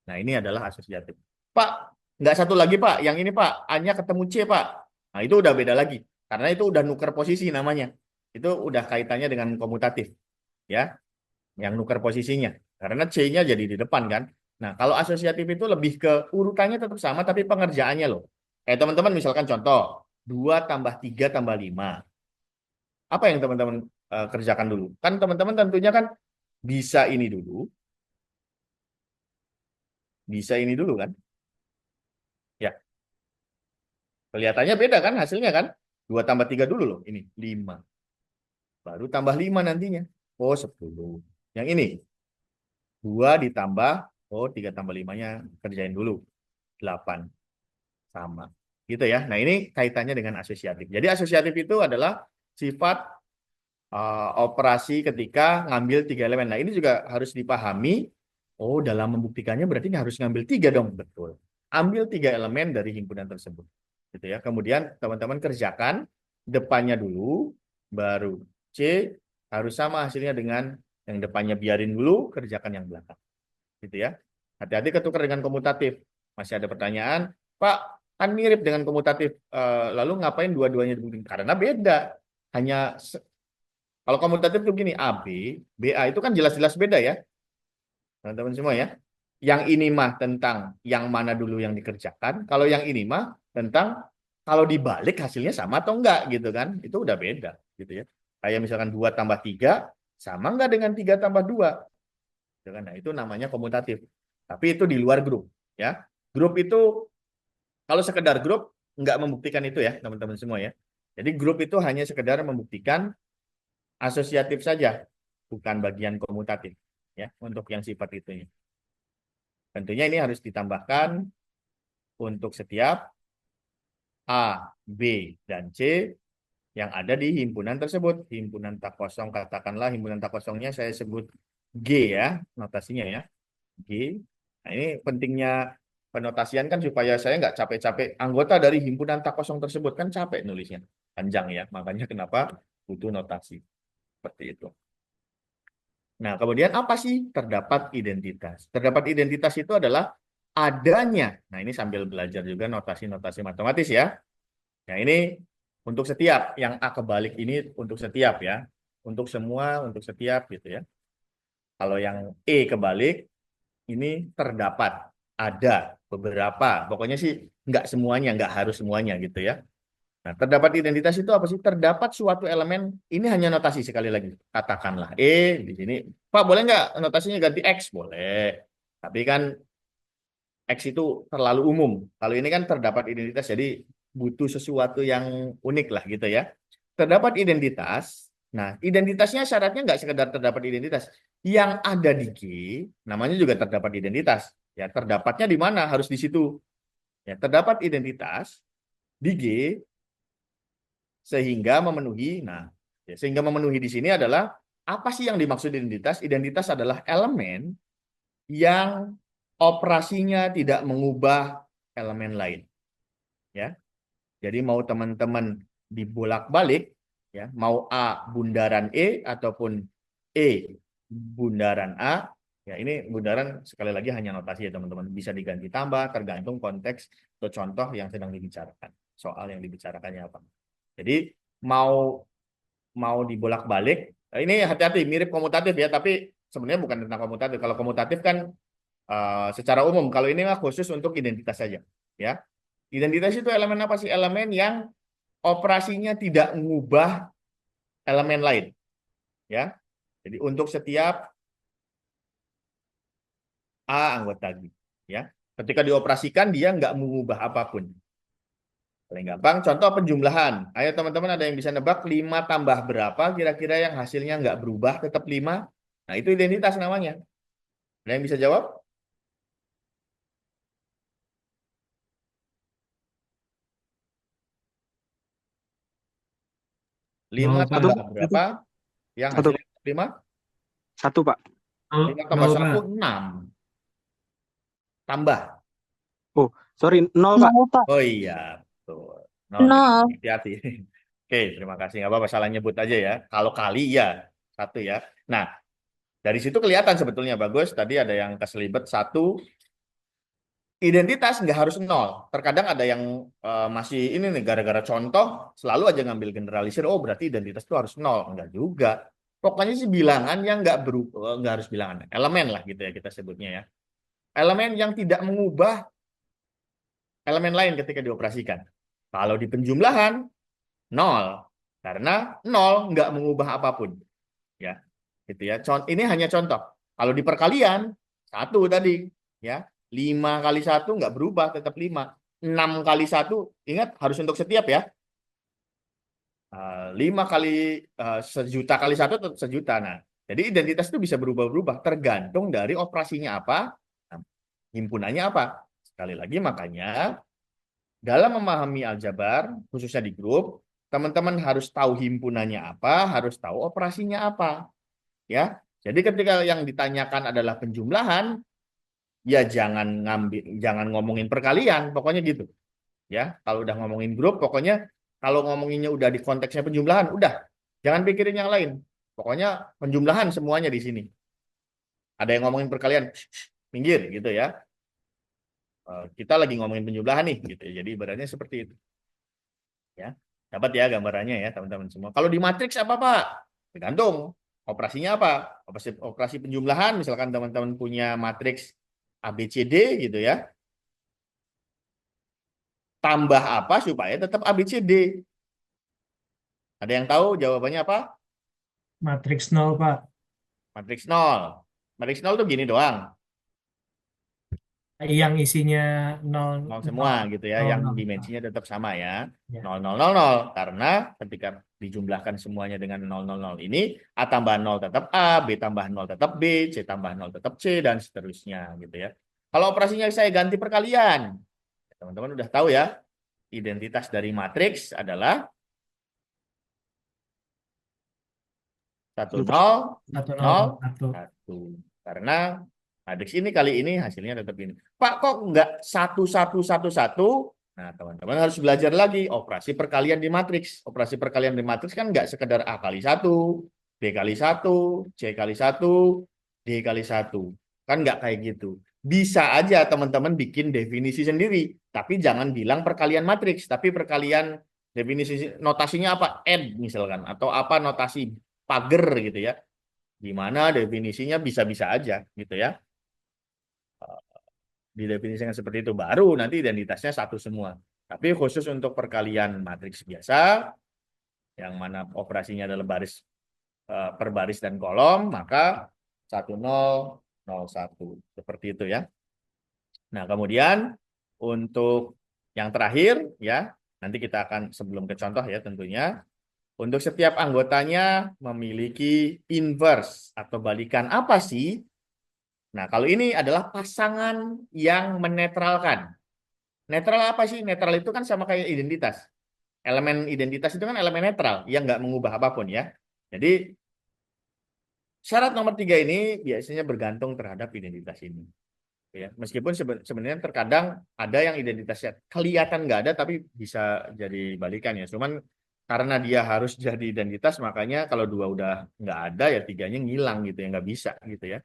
Nah, ini adalah asosiatif. Pak, nggak satu lagi Pak, yang ini Pak, A-nya ketemu C Pak. Nah, itu udah beda lagi. Karena itu udah nuker posisi namanya. Itu udah kaitannya dengan komutatif. Ya, yang nuker posisinya. Karena C-nya jadi di depan kan. Nah, kalau asosiatif itu lebih ke urutannya tetap sama, tapi pengerjaannya loh. Kayak teman-teman misalkan contoh, 2 tambah 3 tambah 5. Apa yang teman-teman kerjakan dulu? Kan teman-teman tentunya kan bisa ini dulu, bisa ini dulu kan. Ya, kelihatannya beda kan hasilnya kan? 2 tambah 3 dulu loh. Ini 5. Baru tambah 5 nantinya. Oh, 10. Yang ini 2 ditambah, oh 3 tambah 5-nya kerjain dulu. 8. Sama. Gitu ya. Nah, ini kaitannya dengan asosiatif. Jadi asosiatif itu adalah sifat operasi ketika ngambil 3 elemen. Nah, ini juga harus dipahami. Oh, dalam membuktikannya berarti harus ngambil 3 dong. Betul. Ambil 3 elemen dari himpunan tersebut. Gitu ya. Kemudian teman-teman kerjakan depannya dulu, baru C harus sama hasilnya dengan yang depannya, biarin dulu, kerjakan yang belakang. Gitu ya. Hati-hati ketukar dengan komutatif. Masih ada pertanyaan, Pak, kan mirip dengan komutatif. Lalu ngapain dua-duanya dibuktikan? Karena beda. Hanya kalau komutatif itu begini, AB, BA itu kan jelas-jelas beda ya, teman-teman semua ya. Yang ini mah tentang yang mana dulu yang dikerjakan, kalau yang ini mah tentang kalau dibalik hasilnya sama atau enggak gitu kan. Itu udah beda gitu ya. Kayak misalkan 2 tambah 3 sama enggak dengan 3 tambah 2. Gitu kan? Nah, itu namanya komutatif. Tapi itu di luar grup ya. Grup itu kalau sekedar grup enggak membuktikan itu ya, teman-teman semua ya. Jadi grup itu hanya sekedar membuktikan asosiatif saja, bukan bagian komutatif ya untuk yang sifat itu. Tentunya ini harus ditambahkan untuk setiap A, B, dan C yang ada di himpunan tersebut. Himpunan tak kosong, katakanlah himpunan tak kosongnya saya sebut G ya, notasinya ya, G. Nah, ini pentingnya penotasian kan supaya saya nggak capek-capek. Anggota dari himpunan tak kosong tersebut kan capek nulisnya, panjang ya. Makanya kenapa butuh notasi seperti itu. Nah, kemudian apa sih terdapat identitas? Terdapat identitas itu adalah adanya. Nah, ini sambil belajar juga notasi-notasi matematis ya. Nah, ini untuk setiap yang A kebalik ini untuk setiap ya. Untuk semua, untuk setiap gitu ya. Kalau yang E kebalik ini terdapat, ada beberapa. Pokoknya sih nggak semuanya, nggak harus semuanya gitu ya. Nah, terdapat identitas itu apa sih? Terdapat suatu elemen, ini hanya notasi sekali lagi. Katakanlah di sini. Pak, boleh nggak notasinya ganti X? Boleh. Tapi kan X itu terlalu umum. Kalau ini kan terdapat identitas, jadi butuh sesuatu yang unik lah gitu ya. Terdapat identitas. Nah, identitasnya syaratnya nggak sekedar terdapat identitas. Yang ada di G, namanya juga terdapat identitas. Ya, terdapatnya di mana? Harus di situ. Ya, terdapat identitas di G sehingga memenuhi. Nah, ya, sehingga memenuhi di sini adalah apa sih yang dimaksud identitas? Identitas adalah elemen yang operasinya tidak mengubah elemen lain. Ya, jadi mau teman-teman dibolak-balik, ya, mau A bundaran E ataupun E bundaran A, ya ini bundaran sekali lagi hanya notasi ya teman-teman. Bisa diganti tambah tergantung konteks atau contoh yang sedang dibicarakan. Soal yang dibicarakannya apa. Jadi mau mau dibolak-balik. Ini hati-hati mirip komutatif ya, tapi sebenarnya bukan tentang komutatif. Kalau komutatif kan secara umum, kalau ini mah khusus untuk identitas saja, ya. Identitas itu elemen apa sih? Elemen yang operasinya tidak mengubah elemen lain, ya. Jadi untuk setiap A anggota G, ya. Ketika dioperasikan dia nggak mengubah apapun. Paling gampang, contoh penjumlahan. Ayo teman-teman ada yang bisa nebak 5 tambah berapa kira-kira yang hasilnya nggak berubah tetap 5? Nah itu identitas namanya. Ada yang bisa jawab? 5 Nol, Satu tambah Pak. Pak, satu, berapa yang satu hasilnya Pak, 5? satu Pak. 5 Nol, tambah nol, 1, Pak. 6. Tambah. Oh, sorry, nol Pak. Nol, Pak. Oh iya, betul. Nol ya, Nol. hati-hati. Oke, terima kasih. Nggak apa-apa, salah nyebut aja ya. Kalau kali ya, satu ya. Nah, dari situ kelihatan sebetulnya bagus. Tadi ada yang keselibet satu. Identitas nggak harus nol. Terkadang ada yang masih ini nih, gara-gara contoh, selalu aja ngambil generalisir. Oh, berarti identitas itu harus nol. Enggak juga. Pokoknya sih bilangan yang nggak berubah, nggak harus bilangan. Elemen lah gitu ya kita sebutnya ya. Elemen yang tidak mengubah elemen lain ketika dioperasikan. Kalau di penjumlahan, nol. Karena nol nggak mengubah apapun. Ya, gitu ya. Ini hanya contoh. Kalau di perkalian, satu tadi. Ya, 5 kali satu nggak berubah, tetap 5. 6 kali satu, ingat harus untuk setiap ya. 5 kali sejuta kali satu tetap sejuta. Nah, jadi identitas itu bisa berubah-berubah tergantung dari operasinya apa, himpunannya apa. Sekali lagi makanya dalam memahami aljabar, khususnya di grup, teman-teman harus tahu himpunannya apa, harus tahu operasinya apa. Ya, jadi ketika yang ditanyakan adalah penjumlahan, ya jangan ngomongin perkalian, pokoknya gitu. Ya, kalau udah ngomongin grup, pokoknya kalau ngomonginnya udah di konteksnya penjumlahan, udah jangan pikirin yang lain. Pokoknya penjumlahan semuanya di sini. Ada yang ngomongin perkalian, minggir gitu ya. Kita lagi ngomongin penjumlahan nih, gitu. Jadi ibaratnya seperti itu. Ya, dapat ya gambarannya ya teman-teman semua. Kalau di matriks apa Pak? Tergantung operasinya apa. Operasi penjumlahan, misalkan teman-teman punya matriks ABCD gitu ya. Tambah apa supaya tetap ABCD? Ada yang tahu jawabannya apa? Matriks nol, Pak. Matriks nol. Matriks nol tuh gini doang. Yang isinya nol, Nol semua nol, gitu ya. nol, Yang nol, Pak. dimensinya tetap sama ya. Ya. Nol nol nol nol. Karena ketika dijumlahkan semuanya dengan nol nol nol ini, A tambah nol tetap A, B tambah nol tetap B, C tambah nol tetap C, dan seterusnya gitu ya. Kalau operasinya saya ganti perkalian, teman-teman udah tahu ya, identitas dari matriks adalah satu Satu, nol Satu, nol, nol nol, satu. satu. Karena matriks ini kali ini hasilnya tetap ini. Pak kok nggak satu satu satu satu? Nah teman-teman harus belajar lagi operasi perkalian di matriks. Operasi perkalian di matriks kan nggak sekedar A kali satu, B kali satu, C kali satu, D kali satu. Kan nggak kayak gitu. Bisa aja teman-teman bikin definisi sendiri, tapi jangan bilang perkalian matriks, tapi perkalian definisi notasinya apa? Add misalkan, atau apa notasi pagar gitu ya. Gimana definisinya bisa-bisa aja gitu ya. Didefinisikan seperti itu baru nanti identitasnya satu semua. Tapi khusus untuk perkalian matriks biasa yang mana operasinya adalah baris per baris dan kolom, maka 1001 seperti itu ya. Nah, kemudian untuk yang terakhir ya, nanti kita akan sebelum ke contoh ya tentunya. Untuk setiap anggotanya memiliki inverse atau balikan apa sih? Nah, kalau ini adalah pasangan yang menetralkan. Netral apa sih? Netral itu kan sama kayak identitas. Elemen identitas itu kan elemen netral yang nggak mengubah apapun ya. Jadi syarat nomor 3 ini biasanya bergantung terhadap identitas ini. Ya, meskipun sebenarnya terkadang ada yang identitasnya kelihatan nggak ada tapi bisa jadi balikan ya. Cuman karena dia harus jadi identitas makanya kalau dua udah nggak ada ya tiganya ngilang gitu ya nggak bisa gitu ya.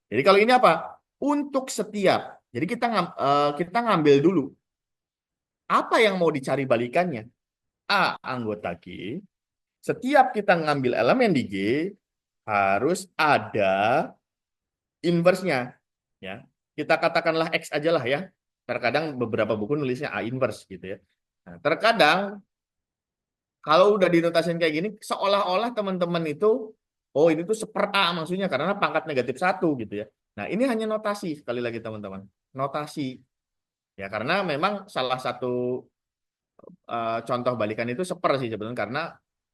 Jadi kalau ini apa? Untuk setiap. Jadi kita ngambil dulu apa yang mau dicari balikannya. A anggota G. Setiap kita ngambil elemen di G harus ada inverse-nya ya. Kita katakanlah X aja lah ya. Terkadang beberapa buku nulisnya A inverse gitu ya. Nah, terkadang kalau udah dinotasin kayak gini, seolah-olah teman-teman itu, oh ini tuh seper A maksudnya karena pangkat negatif 1 gitu ya. Nah ini hanya notasi, sekali lagi teman-teman. Notasi. Ya karena memang salah satu contoh balikan itu seper sih sebetulnya karena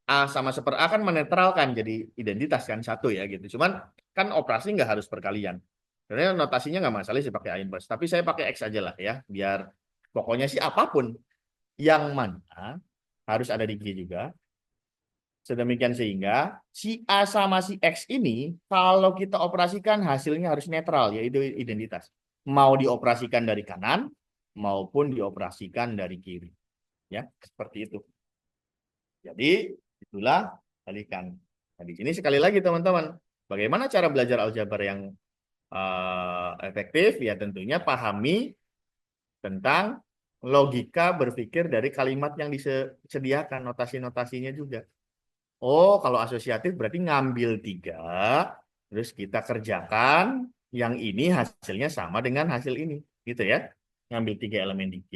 A sama seper A kan menetralkan jadi identitas kan satu ya gitu. Cuman kan operasi nggak harus perkalian. Sebenarnya notasinya nggak masalah sih pakai A inverse. Tapi saya pakai X aja lah ya. Biar pokoknya sih apapun yang mana harus ada di G juga. Sedemikian sehingga si A sama si X ini kalau kita operasikan hasilnya harus netral yaitu identitas. Mau dioperasikan dari kanan maupun dioperasikan dari kiri. Ya, seperti itu. Jadi itulah balikan. Nah, di sini sekali lagi teman-teman, bagaimana cara belajar aljabar yang efektif? Ya tentunya pahami tentang logika berpikir dari kalimat yang disediakan, notasi-notasinya juga. Oh, kalau asosiatif berarti ngambil 3, terus kita kerjakan, yang ini hasilnya sama dengan hasil ini. Gitu ya. Ngambil 3 elemen di G.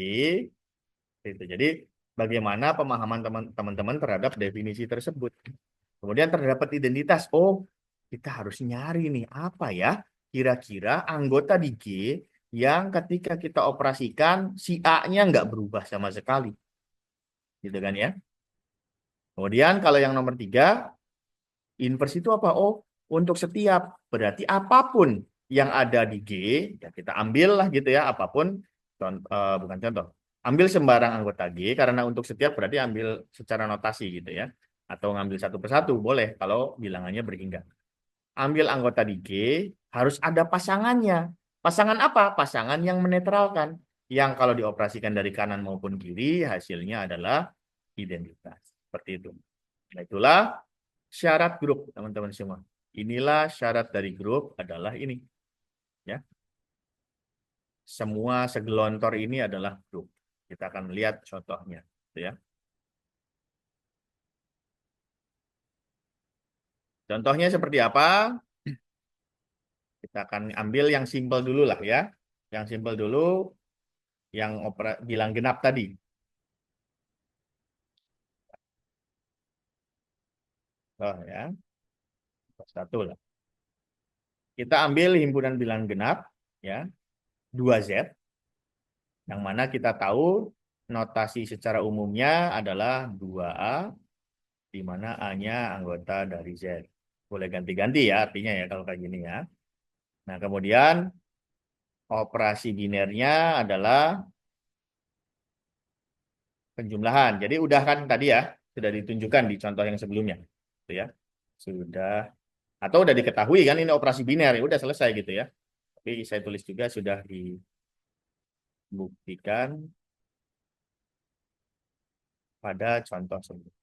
Gitu. Jadi, bagaimana pemahaman teman-teman terhadap definisi tersebut. Kemudian terdapat identitas. Oh, kita harus nyari nih, apa ya kira-kira anggota di G yang ketika kita operasikan, si A-nya nggak berubah sama sekali. Gitu kan ya. Kemudian kalau yang nomor 3, inverse itu apa? Oh, untuk setiap. Berarti apapun yang ada di G, ya kita ambil lah gitu ya, apapun. Bukan contoh. Ambil sembarang anggota G, karena untuk setiap berarti ambil secara notasi gitu ya. Atau ngambil satu persatu, boleh kalau bilangannya berhingga. Ambil anggota di G, harus ada pasangannya. Pasangan apa? Pasangan yang menetralkan. Yang kalau dioperasikan dari kanan maupun kiri, hasilnya adalah identitas. Seperti itu. Nah, itulah syarat grup, teman-teman semua. Inilah syarat dari grup adalah ini. Ya. Semua segelontor ini adalah grup. Kita akan lihat contohnya. Ya. Contohnya seperti apa? Kita akan ambil yang simpel dulu lah ya. Yang simpel dulu, yang bilang genap tadi. Oh ya, satu lah. Kita ambil himpunan bilang genap, ya, 2Z, yang mana kita tahu notasi secara umumnya adalah 2A, di mana A-nya anggota dari Z. Boleh ganti-ganti ya artinya ya kalau kayak gini ya. Nah kemudian operasi binernya adalah penjumlahan. Jadi udah kan tadi ya, sudah ditunjukkan di contoh yang sebelumnya. Gitu ya. Sudah, atau udah diketahui kan ini operasi biner, ya udah selesai gitu ya. Tapi saya tulis juga sudah dibuktikan pada contoh sebelumnya.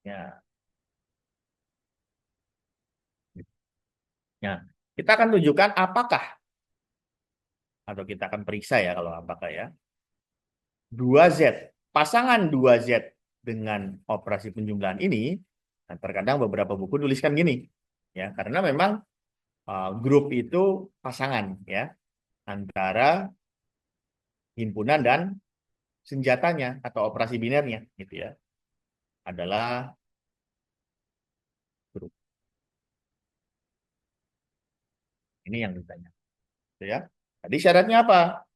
Ya. Nah, kita akan tunjukkan apakah, atau kita akan periksa ya kalau apakah ya, 2Z, pasangan 2Z dengan operasi penjumlahan ini, nah terkadang beberapa buku tuliskan gini, ya karena memang grup itu pasangan ya antara himpunan dan senjatanya atau operasi binernya gitu ya adalah grup. Ini yang ditanya. Gitu ya. Tadi syaratnya apa?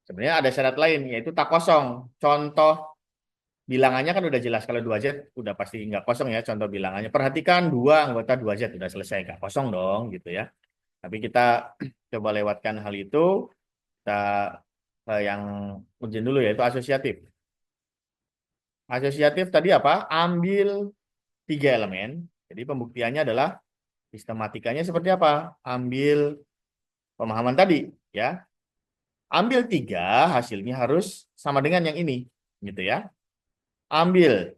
Sebenarnya ada syarat lain yaitu tak kosong. Contoh bilangannya kan udah jelas kalau 2Z udah pasti nggak kosong ya contoh bilangannya. Perhatikan 2 anggota 2Z udah selesai nggak kosong dong gitu ya. Tapi kita coba lewatkan hal itu. Kita yang ujian dulu yaitu asosiatif. Asosiatif tadi apa? Ambil 3 elemen. Jadi pembuktiannya adalah sistematikanya seperti apa? Ambil pemahaman tadi ya. Ambil 3, hasilnya harus sama dengan yang ini, gitu ya. Ambil.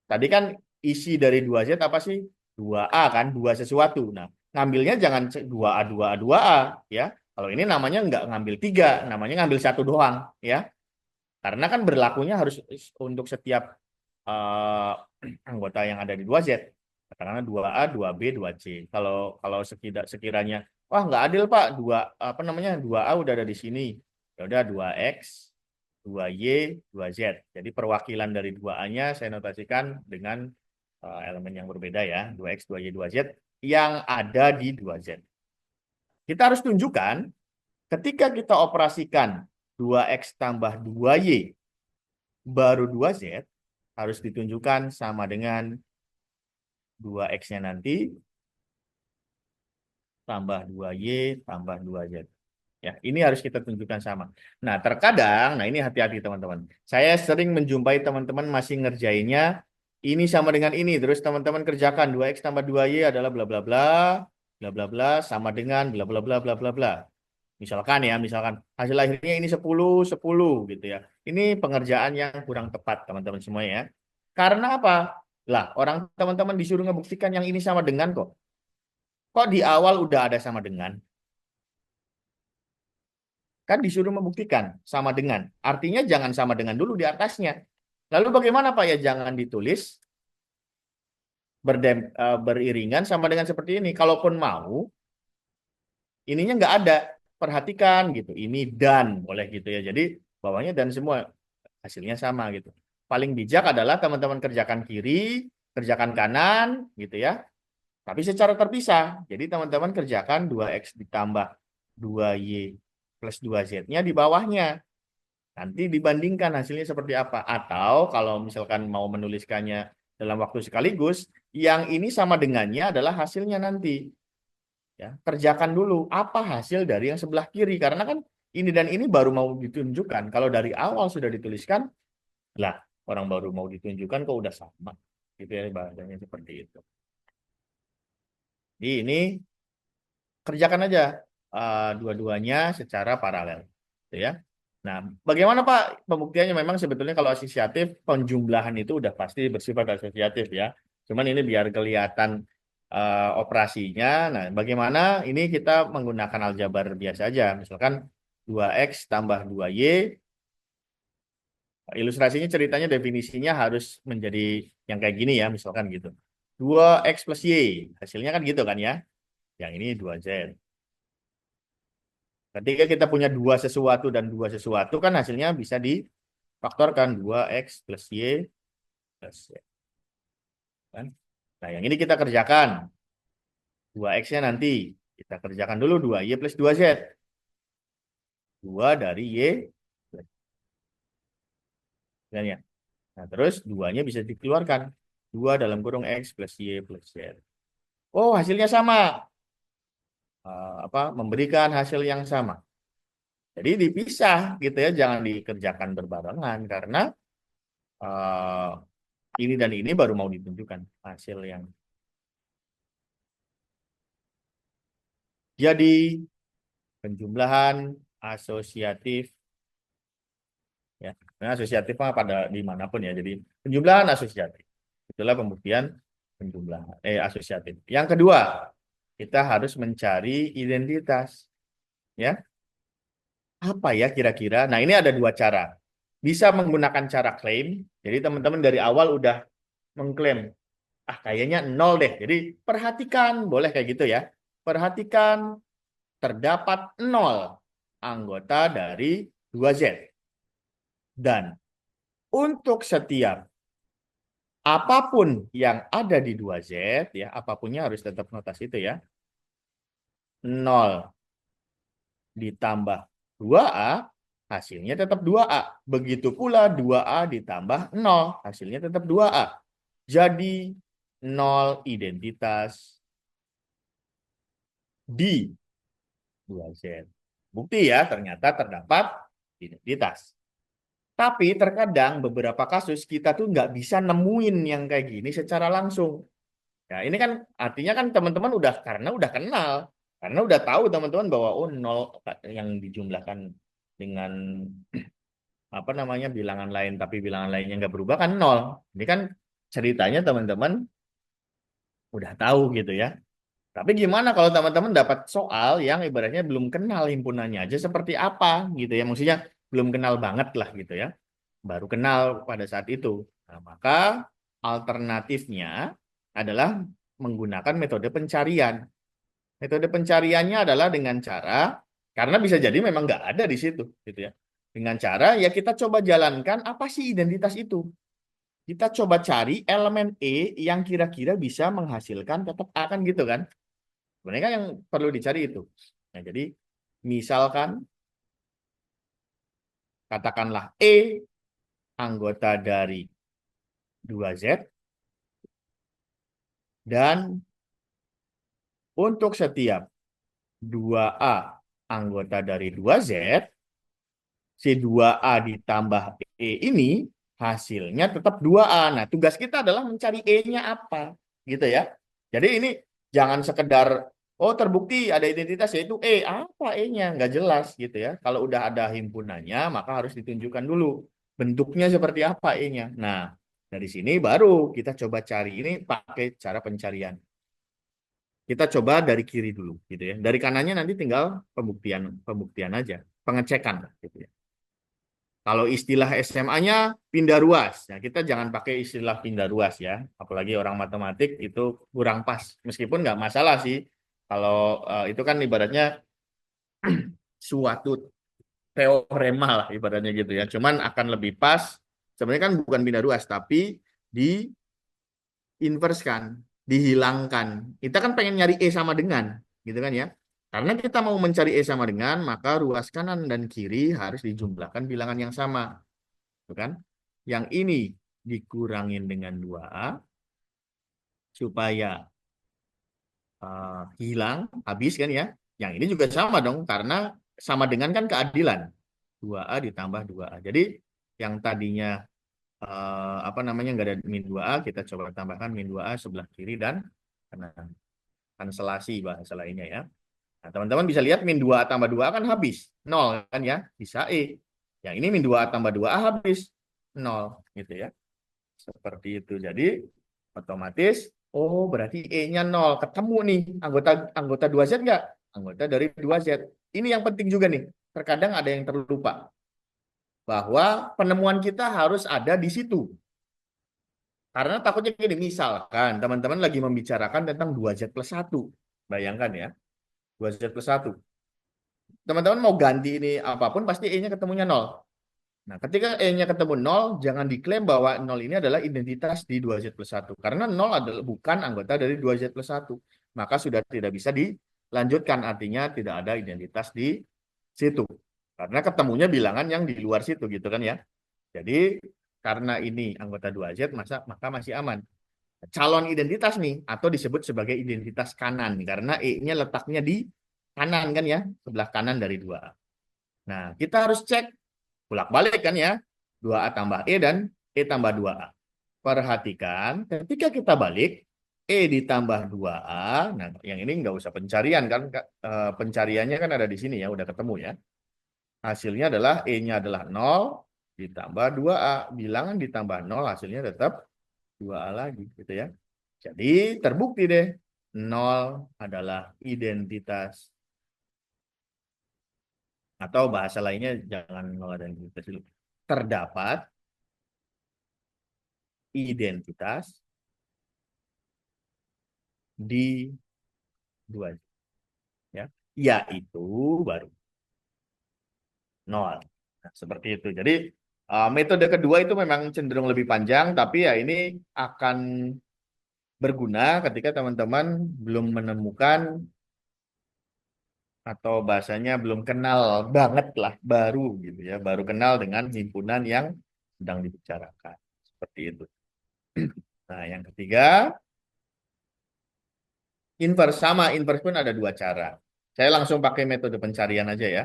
Tadi kan isi dari 2Z apa sih? 2A kan, 2 sesuatu. Nah, ngambilnya jangan 2A, 2A, 2A, ya. Kalau ini namanya nggak ngambil 3, namanya ngambil 1 doang, ya. Karena kan berlakunya harus untuk setiap anggota yang ada di 2Z. Katakanlah 2A, 2B, 2C. Kalau sekiranya wah nggak adil Pak, 2A udah ada di sini. Ya udah 2X, 2Y, 2Z. Jadi perwakilan dari 2A-nya saya notasikan dengan elemen yang berbeda ya, 2X, 2Y, 2Z yang ada di 2Z. Kita harus tunjukkan ketika kita operasikan 2X tambah 2Y baru 2Z harus ditunjukkan sama dengan 2X-nya nanti tambah 2Y tambah 2Z. Ya, ini harus kita tunjukkan sama. Nah, terkadang, nah ini hati-hati teman-teman. Saya sering menjumpai teman-teman masih ngerjainnya ini sama dengan ini. Terus teman-teman kerjakan 2X tambah 2Y adalah bla bla bla, bla bla bla sama dengan bla bla bla bla bla bla. Misalkan hasil akhirnya ini 10, 10 gitu ya. Ini pengerjaan yang kurang tepat teman-teman semua ya. Karena apa? Lah, orang teman-teman disuruh ngebuktikan yang ini sama dengan kok. Kok di awal udah ada sama dengan? Kan disuruh membuktikan sama dengan. Artinya jangan sama dengan dulu di atasnya. Lalu bagaimana Pak ya jangan ditulis beriringan sama dengan seperti ini. Kalaupun mau, ininya nggak ada. Perhatikan gitu. Ini dan boleh gitu ya. Jadi bawahnya dan semua hasilnya sama gitu. Paling bijak adalah teman-teman kerjakan kiri, kerjakan kanan gitu ya. Tapi secara terpisah. Jadi teman-teman kerjakan 2X ditambah 2Y plus 2Z-nya di bawahnya. Nanti dibandingkan hasilnya seperti apa. Atau kalau misalkan mau menuliskannya dalam waktu sekaligus, yang ini sama dengannya adalah hasilnya nanti. Ya, kerjakan dulu apa hasil dari yang sebelah kiri. Karena kan ini dan ini baru mau ditunjukkan. Kalau dari awal sudah dituliskan, lah orang baru mau ditunjukkan kok udah sama. Gitu ya bahasanya seperti itu. Jadi ini kerjakan aja dua-duanya secara paralel. Gitu ya. Nah, bagaimana Pak pembuktiannya? Memang sebetulnya kalau asosiatif, penjumlahan itu udah pasti bersifat asosiatif ya. Cuman ini biar kelihatan operasinya. Nah, bagaimana ini kita menggunakan aljabar biasa aja. Misalkan 2X tambah 2Y. Ilustrasinya ceritanya definisinya harus menjadi yang kayak gini ya, misalkan gitu. 2X plus Y. Hasilnya kan gitu kan ya. Yang ini 2Z. Ketika kita punya dua sesuatu dan dua sesuatu kan hasilnya bisa difaktorkan 2X plus Y plus Y. Kan? Nah yang ini kita kerjakan. 2X-nya nanti kita kerjakan dulu 2Y plus 2Z. 2 dari Y plus Y. Nah terus 2-nya bisa dikeluarkan. 2 dalam kurung X plus Y plus Z. Oh hasilnya sama. Memberikan hasil yang sama. Jadi dipisah gitu ya, jangan dikerjakan berbarengan karena ini dan ini baru mau ditunjukkan hasil yang. Jadi penjumlahan asosiatif ya, nah, asosiatif mah pada dimanapun ya. Jadi penjumlahan asosiatif itulah pembuktian penjumlahan asosiatif. Yang kedua kita harus mencari identitas ya. Apa ya kira-kira? Nah, ini ada dua cara. Bisa menggunakan cara klaim. Jadi teman-teman dari awal udah mengklaim, kayaknya nol deh. Jadi perhatikan, boleh kayak gitu ya. Perhatikan terdapat nol anggota dari 2Z. Dan untuk setiap apapun yang ada di 2Z, ya, apapunnya harus tetap notasi itu ya. 0 ditambah 2A, hasilnya tetap 2A. Begitu pula 2A ditambah 0, hasilnya tetap 2A. Jadi 0 identitas di 2Z. Bukti ya, ternyata terdapat identitas. Tapi terkadang beberapa kasus kita tuh nggak bisa nemuin yang kayak gini secara langsung. Ya, ini kan artinya kan teman-teman karena udah kenal. Karena udah tahu teman-teman bahwa nol yang dijumlahkan dengan bilangan lain tapi bilangan lainnya nggak berubah kan nol. Ini kan ceritanya teman-teman udah tahu gitu ya. Tapi gimana kalau teman-teman dapat soal yang ibaratnya belum kenal himpunannya aja seperti apa gitu ya. Maksudnya belum kenal banget lah gitu ya. Baru kenal pada saat itu. Nah, maka alternatifnya adalah menggunakan metode pencarian. Metode pencariannya adalah dengan cara, karena bisa jadi memang nggak ada di situ, gitu ya. Dengan cara ya kita coba jalankan apa sih identitas itu. Kita coba cari elemen E yang kira-kira bisa menghasilkan tetap A kan gitu kan. Sebenarnya kan yang perlu dicari itu. Nah, jadi misalkan katakanlah E anggota dari 2Z dan untuk setiap 2A anggota dari 2Z, si 2A ditambah E ini hasilnya tetap 2A. Nah, tugas kita adalah mencari E-nya apa, gitu ya. Jadi ini jangan sekedar, oh terbukti ada identitas yaitu E, apa E-nya? Nggak jelas gitu ya. Kalau udah ada himpunannya, maka harus ditunjukkan dulu bentuknya seperti apa E-nya. Nah, dari sini baru kita coba cari ini pakai cara pencarian. Kita coba dari kiri dulu gitu ya. Dari kanannya nanti tinggal pembuktian aja, pengecekan gitu ya. Kalau istilah SMA-nya pindah ruas. Ya, kita jangan pakai istilah pindah ruas ya. Apalagi orang matematik itu kurang pas. Meskipun nggak masalah sih. Kalau itu kan ibaratnya suatu teorema lah ibaratnya gitu ya. Cuman akan lebih pas. Sebenarnya kan bukan pindah ruas, tapi diinverskan, dihilangkan. Kita kan pengen nyari E sama dengan, gitu kan ya. Karena kita mau mencari E sama dengan, maka ruas kanan dan kiri harus dijumlahkan bilangan yang sama. Kan? Yang ini dikurangin dengan 2A supaya hilang, habis kan ya. Yang ini juga sama dong, karena sama dengan kan keadilan. 2A ditambah 2A. Jadi yang tadinya apa namanya nggak ada min 2A, kita coba tambahkan min 2A sebelah kiri dan kanan. Kanselasi bahasa lainnya ya. Nah, teman-teman bisa lihat min 2A tambah 2A kan habis. 0 kan ya, bisa E. Yang ini min 2A tambah 2A habis. 0 gitu ya. Seperti itu. Jadi otomatis oh berarti E-nya 0. Ketemu nih anggota anggota 2Z nggak? Anggota dari 2Z. Ini yang penting juga nih. Terkadang ada yang terlupa bahwa penemuan kita harus ada di situ. Karena takutnya gini, misalkan teman-teman lagi membicarakan tentang 2Z plus 1. Bayangkan ya, 2Z plus 1. Teman-teman mau ganti ini apapun, pasti E-nya ketemunya 0. Nah, ketika E-nya ketemu 0, jangan diklaim bahwa 0 ini adalah identitas di 2Z plus 1. Karena 0 adalah bukan anggota dari 2Z plus 1. Maka sudah tidak bisa dilanjutkan. Artinya tidak ada identitas di situ. Karena ketemunya bilangan yang di luar situ gitu kan ya. Jadi karena ini anggota 2Z, maka masih aman. Calon identitas nih, atau disebut sebagai identitas kanan. Karena E-nya letaknya di kanan kan ya, sebelah kanan dari 2A. Nah, kita harus cek bolak-balik kan ya, 2A tambah E dan E tambah 2A. Perhatikan, ketika kita balik, E ditambah 2A, nah yang ini nggak usah pencarian kan, pencariannya kan ada di sini ya, udah ketemu ya. Hasilnya adalah E-nya adalah 0, ditambah 2A. Bilangan ditambah 0, hasilnya tetap 2A lagi gitu ya. Jadi terbukti deh, 0 adalah identitas. Atau bahasa lainnya, jangan 0 ada identitas dulu. Terdapat identitas di 2 ya, yaitu baru 0. Nah, seperti itu. Jadi metode kedua itu memang cenderung lebih panjang, tapi ya ini akan berguna ketika teman-teman belum menemukan atau bahasanya belum kenal banget lah, baru gitu ya, baru kenal dengan himpunan yang sedang dibicarakan. Seperti itu. Nah, yang ketiga, inverse. Sama, inverse pun ada dua cara. Saya langsung pakai metode pencarian aja ya.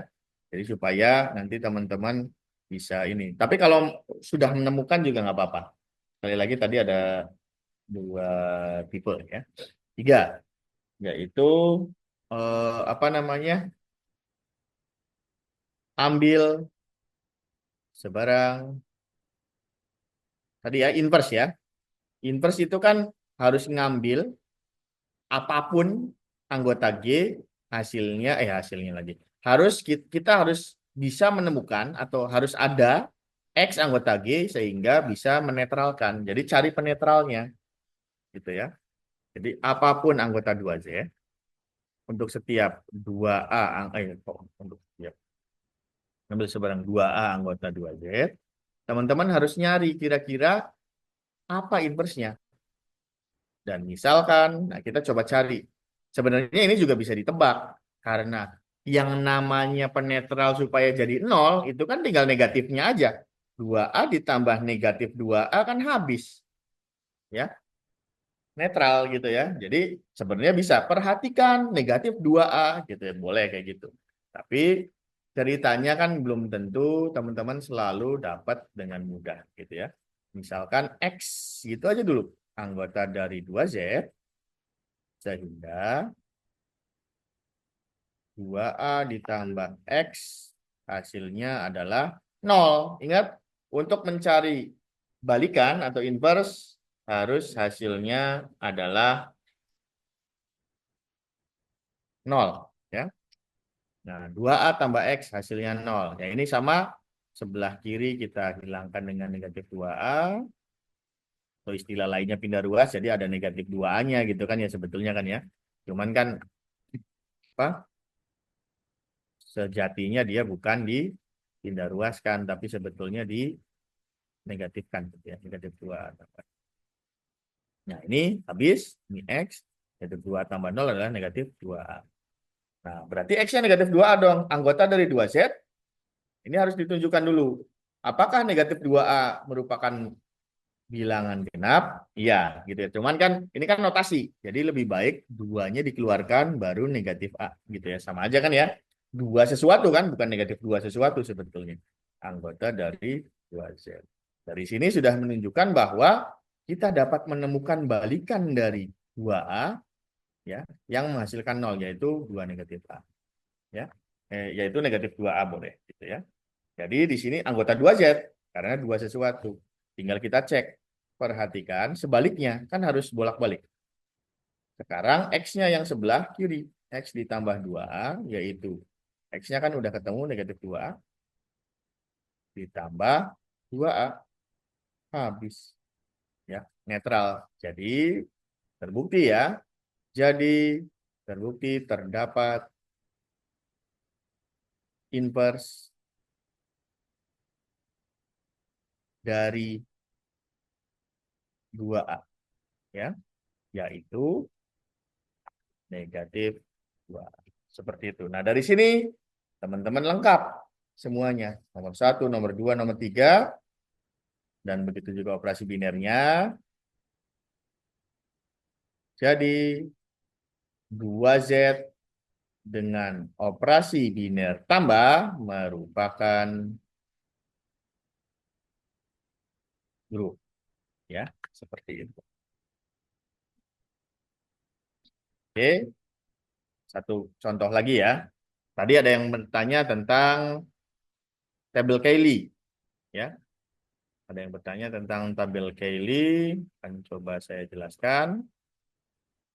Jadi supaya nanti teman-teman bisa ini. Tapi kalau sudah menemukan juga nggak apa-apa. Sekali lagi tadi ada dua tipe ya. Tiga, yaitu apa namanya? Ambil sebarang tadi ya inverse ya. Inverse itu kan harus ngambil apapun anggota G, hasilnya lagi. Kita harus bisa menemukan atau harus ada X anggota G sehingga bisa menetralkan. Jadi cari penetralnya gitu ya. Jadi apapun anggota 2Z, untuk setiap 2A, untuk setiap ambil sebarang 2A anggota 2Z, teman-teman harus nyari kira-kira apa inversnya. Dan misalkan, nah kita coba cari. Sebenarnya ini juga bisa ditebak. Karena yang namanya penetral supaya jadi nol, itu kan tinggal negatifnya aja. 2A ditambah negatif 2A kan habis. Ya, netral gitu ya. Jadi sebenarnya bisa. Perhatikan negatif 2A gitu ya. Boleh kayak gitu. Tapi ceritanya kan belum tentu teman-teman selalu dapat dengan mudah gitu ya. Misalkan X gitu aja dulu. Anggota dari 2Z sehingga 2A ditambah X hasilnya adalah nol. Ingat, untuk mencari balikan atau inverse harus hasilnya adalah nol. Ya. Nah, 2A tambah X hasilnya nol. Ya, ini sama sebelah kiri kita hilangkan dengan negatif 2A. Atau istilah lainnya pindah ruas, jadi ada negatif 2A-nya gitu kan ya sebetulnya kan ya. Cuman kan apa? Sejatinya dia bukan dipindah ruaskan, tapi sebetulnya di negatifkan gitu ya, negatif 2. Nah, ini habis, ini X, negatif 2 tambah 0 adalah negatif 2A. Nah, berarti X-nya negatif 2A dong. Anggota dari 2Z, ini harus ditunjukkan dulu. Apakah negatif 2A merupakan bilangan genap? Iya, gitu ya. Cuman kan, ini kan notasi. Jadi lebih baik duanya dikeluarkan, baru negatif A. Gitu ya, sama aja kan ya. Dua sesuatu kan, bukan negatif dua sesuatu sebetulnya. Anggota dari 2Z. Dari sini sudah menunjukkan bahwa kita dapat menemukan balikan dari 2A ya yang menghasilkan 0 yaitu 2 negatif A ya. Yaitu negatif 2A boleh gitu ya. Jadi di sini anggota 2Z karena dua sesuatu. Tinggal kita cek. Perhatikan sebaliknya kan harus bolak-balik. Sekarang X-nya yang sebelah kiri. X ditambah 2A yaitu X-nya kan udah ketemu negatif 2A ditambah 2A habis ya netral. Jadi terbukti ya. Jadi terbukti terdapat inverse dari 2A ya, yaitu negatif 2A. Seperti itu. Nah, dari sini teman-teman lengkap semuanya. Nomor 1, nomor 2, nomor 3 dan begitu juga operasi binernya. Jadi 2Z dengan operasi biner tambah merupakan grup ya, seperti itu. Oke, satu contoh lagi ya. Tadi ada yang bertanya tentang tabel Cayley ya. Ada yang bertanya tentang tabel Cayley, akan coba saya jelaskan.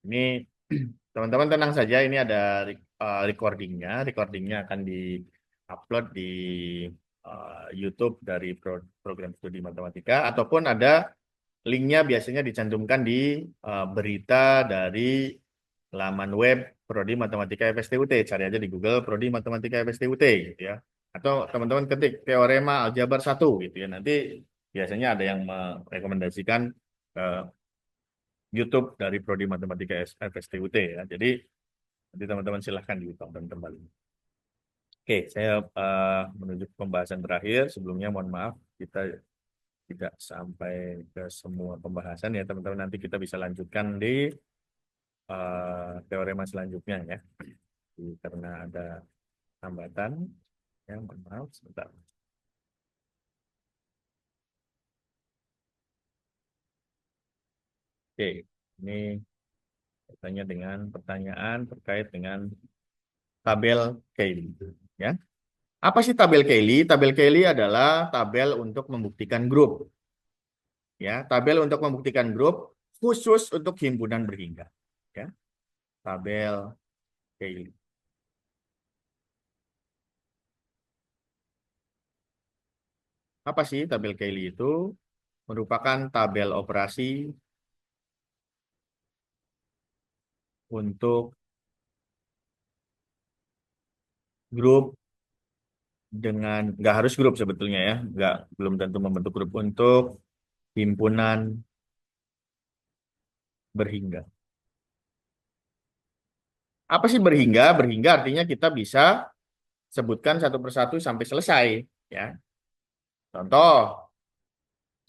Ini teman-teman tenang saja, ini ada recordingnya. Recordingnya akan di-upload di YouTube dari program studi matematika, ataupun ada linknya biasanya dicantumkan di berita dari laman web Prodi Matematika FSTUT. Cari aja di Google Prodi Matematika FSTUT gitu ya. Atau teman-teman ketik teorema aljabar 1 gitu ya. Nanti biasanya ada yang merekomendasikan YouTube dari Prodi Matematika FSTUT ya. Jadi nanti teman-teman silahkan ditonton kembali. Oke, saya menuju ke pembahasan terakhir. Sebelumnya mohon maaf kita tidak sampai ke semua pembahasan ya teman-teman. Nanti kita bisa lanjutkan di teorema selanjutnya ya. Karena ada hambatan. Ya, mohon maaf sebentar. Oke, ini kaitannya dengan pertanyaan terkait dengan tabel Cayley. Ya. Apa sih tabel Cayley? Tabel Cayley adalah tabel untuk membuktikan grup. Ya, tabel untuk membuktikan grup khusus untuk himpunan berhingga. Ya, tabel Cayley. Apa sih tabel Cayley itu? Merupakan tabel operasi untuk grup nggak harus grup sebetulnya ya, belum tentu membentuk grup untuk himpunan berhingga. Apa sih berhingga? Berhingga artinya kita bisa sebutkan satu persatu sampai selesai ya. Contoh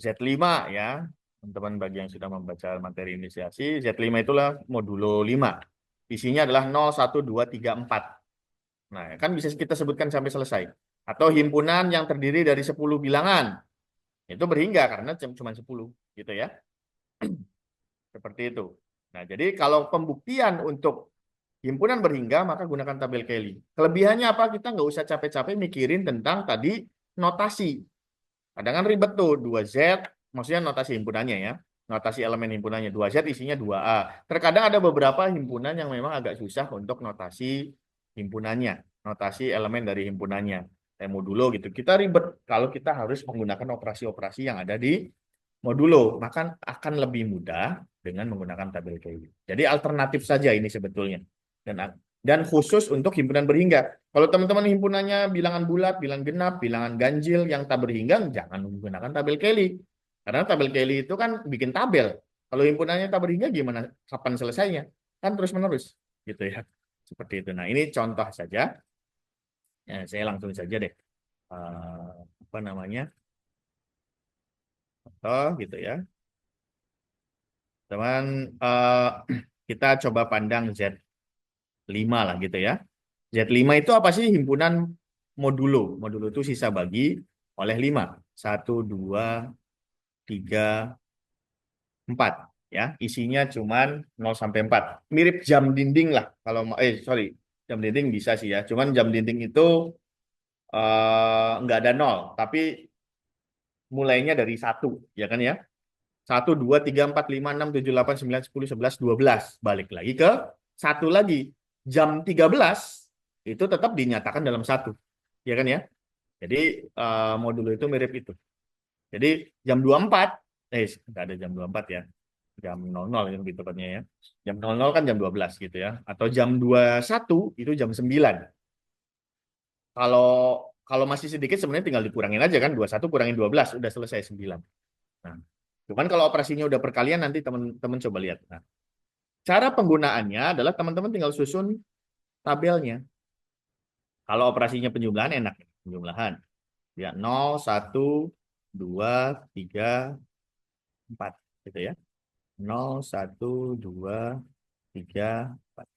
Z5 ya. Teman-teman bagi yang sudah membaca materi inisiasi, Z5 itulah modulo 5. Isinya adalah 0, 1, 2, 3, 4. Nah, kan bisa kita sebutkan sampai selesai. Atau himpunan yang terdiri dari 10 bilangan. Itu berhingga karena cuma 10 gitu ya. Seperti itu. Nah, jadi kalau pembuktian untuk himpunan berhingga, maka gunakan tabel Kelly. Kelebihannya apa? Kita nggak usah capek-capek mikirin tentang tadi notasi. Kadang kan ribet tuh, 2Z, maksudnya notasi himpunannya ya. Notasi elemen himpunannya, 2Z isinya 2A. Terkadang ada beberapa himpunan yang memang agak susah untuk notasi himpunannya. Notasi elemen dari himpunannya. Kayak modulo gitu. Kita ribet kalau kita harus menggunakan operasi-operasi yang ada di modulo. Maka akan lebih mudah dengan menggunakan tabel Kelly. Jadi alternatif saja ini sebetulnya. Dan khusus untuk himpunan berhingga. Kalau teman-teman himpunannya bilangan bulat, bilangan genap, bilangan ganjil yang tak berhingga, jangan menggunakan tabel Kelly. Karena tabel Kelly itu kan bikin tabel. Kalau himpunannya tak berhingga gimana? Kapan selesainya? Kan terus-menerus. Gitu ya. Seperti itu. Nah ini contoh saja. Ya, saya langsung saja deh. Apa namanya? Contoh gitu ya. Teman, kita coba pandang Z5 lah gitu ya. Z5 itu apa sih? Himpunan modulo. Modulo itu sisa bagi oleh 5. 1, 2, 3, 4. Ya, isinya cuman 0 sampai 4. Mirip jam dinding lah. Sorry, jam dinding bisa sih ya. Cuman jam dinding itu nggak ada 0. Tapi mulainya dari 1. Ya kan ya? 1, 2, 3, 4, 5, 6, 7, 8, 9, 10, 11, 12. Balik lagi ke 1 lagi. Jam 13 itu tetap dinyatakan dalam 1. Ya kan ya? Jadi modulo itu mirip itu. Jadi jam 24, nggak ada jam 24 ya. Jam 00 itu lebih tepatnya ya. Jam 00 kan jam 12 gitu ya. Atau jam 21 itu jam 9. Kalau kalau masih sedikit sebenarnya tinggal dikurangin aja kan. 21 kurangin 12 udah selesai 9. Nah, cuman kalau operasinya udah perkalian nanti teman-teman coba lihat. Nah, cara penggunaannya adalah teman-teman tinggal susun tabelnya. Kalau operasinya penjumlahan enak. Penjumlahan. Ya, 0, 1, 2, 3, 4 gitu ya. 0, 1, 2, 3, 4.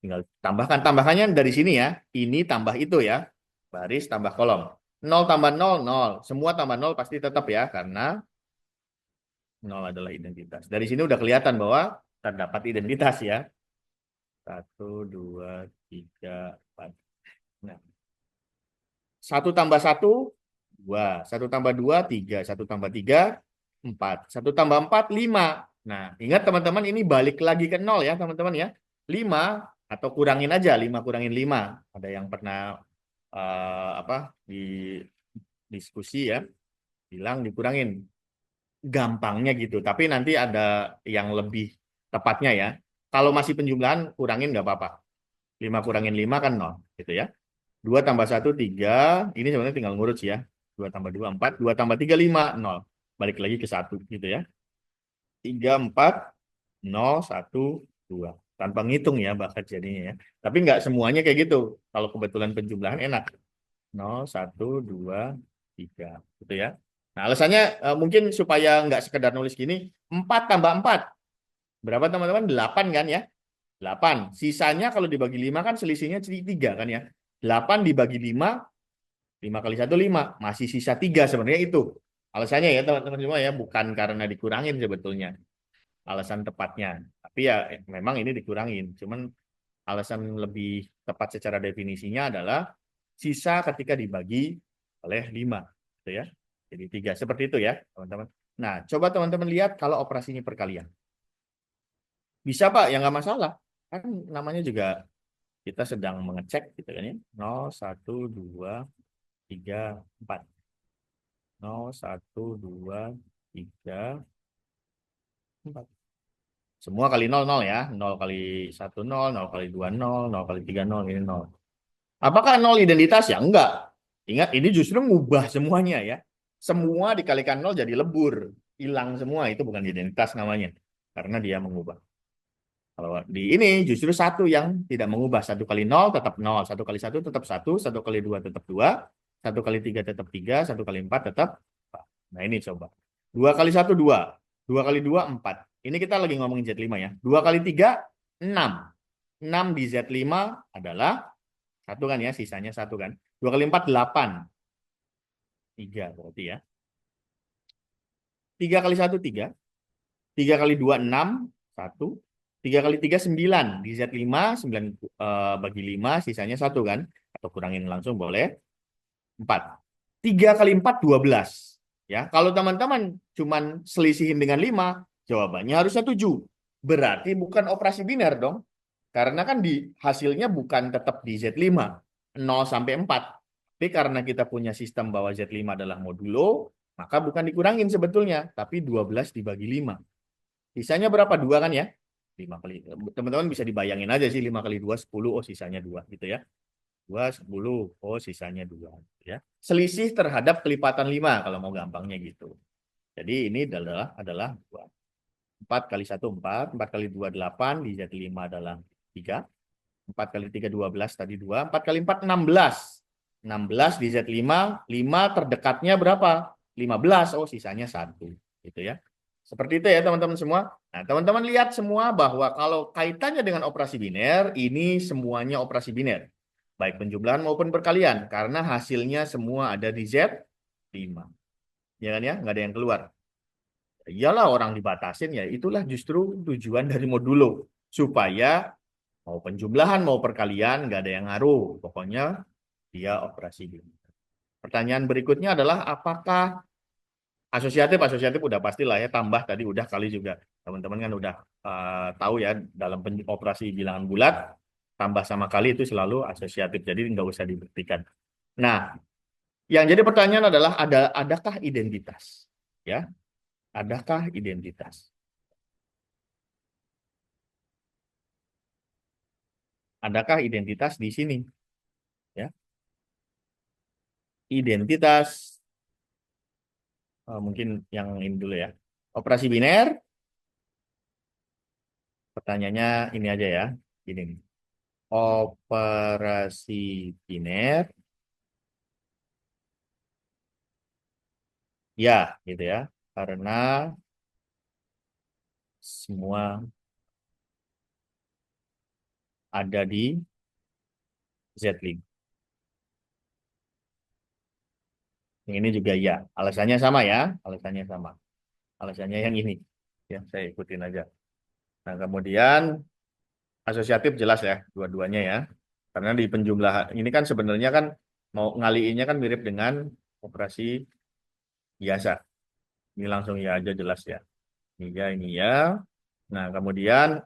Tinggal tambahkan. Tambahkannya dari sini ya. Ini tambah itu ya. Baris tambah kolom. 0 tambah 0, 0. Semua tambah 0 pasti tetap ya. Karena 0 adalah identitas. Dari sini udah kelihatan bahwa terdapat identitas ya. 1, 2, 3, 4. Nah, 1 tambah 1, 2. 1 tambah 2, 3. 1 tambah 3, 4. 1 tambah 4, 5. Nah, ingat teman-teman ini balik lagi ke 0 ya teman-teman ya. 5 atau kurangin aja. 5 kurangin 5. Ada yang pernah di diskusi ya. Bilang dikurangin. Gampangnya gitu. Tapi nanti ada yang lebih tepatnya ya. Kalau masih penjumlahan kurangin nggak apa-apa. 5 kurangin 5 kan 0 gitu ya. 2 tambah 1, 3. Ini sebenarnya tinggal ngurut sih ya. 2 tambah 2, 4. 2 tambah 3, 5, 0. Balik lagi ke 1 gitu ya. 3, 4, 0, 1, 2. Tanpa ngitung ya bakat jadinya ya. Tapi nggak semuanya kayak gitu. Kalau kebetulan penjumlahan enak. 0, 1, 2, 3. Gitu ya. Nah alasannya mungkin supaya nggak sekedar nulis gini. 4 tambah 4. Berapa teman-teman? 8 kan ya. 8. Sisanya kalau dibagi 5 kan selisihnya 3 kan ya. 8 dibagi 5, 5 kali 1, 5. Masih sisa 3 sebenarnya itu. Alasannya ya teman-teman semua ya. Bukan karena dikurangin sebetulnya. Alasan tepatnya. Tapi ya memang ini dikurangin. Cuman alasan lebih tepat secara definisinya adalah sisa ketika dibagi oleh 5. Gitu ya. Jadi 3. Seperti itu ya teman-teman. Nah coba teman-teman lihat kalau operasinya perkalian. Bisa Pak, ya nggak masalah. Kan namanya juga kita sedang mengecek gitu kan ya. 0, 1, 2, 3, 4. 0, 1, 2, 3, 4. Semua kali 0, 0 ya. 0 kali 1, 0, 0 kali 2, 0, 0 kali 3, 0, ini 0. Apakah 0 identitas? Ya enggak. Ingat, ini justru ngubah semuanya ya. Semua dikalikan 0 jadi lebur. Hilang semua, itu bukan identitas namanya. Karena dia mengubah. Kalau di ini justru satu yang tidak mengubah. 1 kali 0 tetap 0. 1 kali 1 tetap 1. 1 kali 2 tetap 2. 1 kali 3 tetap 3. 1 kali 4 tetap 4. Nah ini coba. 2 kali 1, 2. 2 kali 2, 4. Ini kita lagi ngomongin Z5 ya. 2 kali 3, 6. 6 di Z5 adalah 1 kan ya. Sisanya 1 kan. 2 kali 4, 8. 3 berarti ya. 3 kali 1, 3. 3 kali 2, 6. 1. 3 kali 3, 9. Di Z5, 9 bagi 5, sisanya 1 kan. Atau kurangin langsung boleh. 4. 3 kali 4, 12. Ya, kalau teman-teman cuman selisihin dengan 5, jawabannya harusnya 7. Berarti bukan operasi biner dong. Karena kan di hasilnya bukan tetap di Z5. 0 sampai 4. Tapi karena kita punya sistem bahwa Z5 adalah modulo, maka bukan dikurangin sebetulnya. Tapi 12 dibagi 5. Sisanya berapa? 2 kan ya? 5 kali. Teman-teman bisa dibayangin aja sih 5 kali 2, 10. Oh sisanya 2 gitu ya. 2, 10. Oh sisanya 2. Ya. Selisih terhadap kelipatan 5 kalau mau gampangnya gitu. Jadi ini adalah 2. 4 kali 1, 4. 4 kali 2, 8. Di Z5 adalah 3. 4 kali 3, 12. Tadi 2. 4 kali 4, 16. 16 di Z5. 5 terdekatnya berapa? 15. Oh sisanya 1. Gitu ya. Seperti itu ya teman-teman semua. Nah, teman-teman lihat semua bahwa kalau kaitannya dengan operasi biner, ini semuanya operasi biner. Baik penjumlahan maupun perkalian. Karena hasilnya semua ada di Z5. Ya kan ya? Nggak ada yang keluar. Iyalah orang dibatasin ya. Itulah justru tujuan dari modulo. Supaya mau penjumlahan mau perkalian nggak ada yang ngaruh. Pokoknya dia operasi biner. Pertanyaan berikutnya adalah apakah asosiatif udah pastilah ya, tambah tadi udah kali juga teman-teman kan udah tahu ya dalam operasi bilangan bulat tambah sama kali itu selalu asosiatif, jadi nggak usah dibuktikan. Nah, yang jadi pertanyaan adalah adakah identitas ya, adakah identitas, adakah identitas di sini ya, identitas mungkin yang ini dulu ya, operasi biner. Pertanyaannya ini aja ya, ini nih. Operasi biner, ya gitu ya, karena semua ada di Z5. Yang ini juga ya, alasannya sama ya, alasannya sama. Alasannya yang ini, ya saya ikutin aja. Nah kemudian asosiatif jelas ya, dua-duanya ya. Karena di penjumlahan, ini kan sebenarnya kan mau ngaliinnya kan mirip dengan operasi biasa. Ini langsung ya aja jelas ya. Ini ya, ini ya. Nah kemudian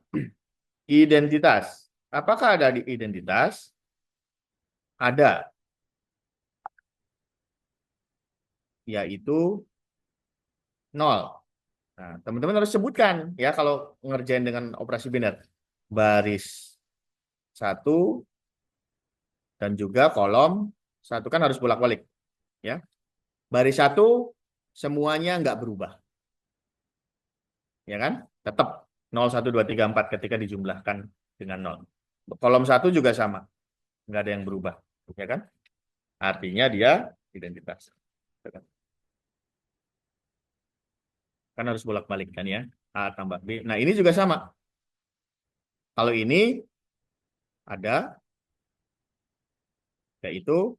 identitas. Apakah ada di identitas? Ada, yaitu 0. Nah, teman-teman harus sebutkan ya kalau ngerjain dengan operasi biner. Baris 1 dan juga kolom 1 kan harus bolak-balik. Ya. Baris 1 semuanya nggak berubah. Ya kan? Tetap 0, 1, 2, 3, 4 ketika dijumlahkan dengan 0. Kolom 1 juga sama. Nggak ada yang berubah. Ya kan? Artinya dia identitas. Ya kan? Kan harus bolak-balik kan ya. A tambah B. Nah ini juga sama. Kalau ini ada yaitu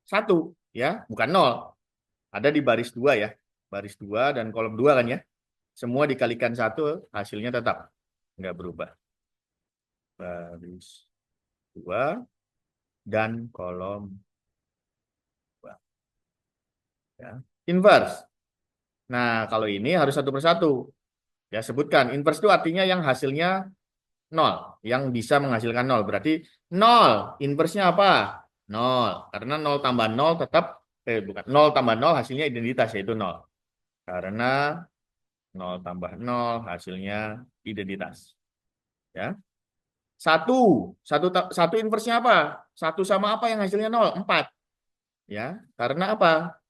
1 ya, bukan 0. Ada di baris 2 ya. Baris 2 dan kolom 2 kan ya. Semua dikalikan 1 hasilnya tetap nggak berubah. Baris 2 dan kolom 2. Ya. Inverse. Nah, kalau ini harus satu persatu. Ya, sebutkan. Inverse itu artinya yang hasilnya 0. Yang bisa menghasilkan 0. Berarti 0. Inverse-nya apa? 0. Karena 0 tambah 0 tetap, bukan. 0 tambah 0 hasilnya identitas, yaitu 0. Karena 0 tambah 0 hasilnya identitas. Ya. Satu inversnya apa? Satu sama apa yang hasilnya 0? 4. Ya, karena apa?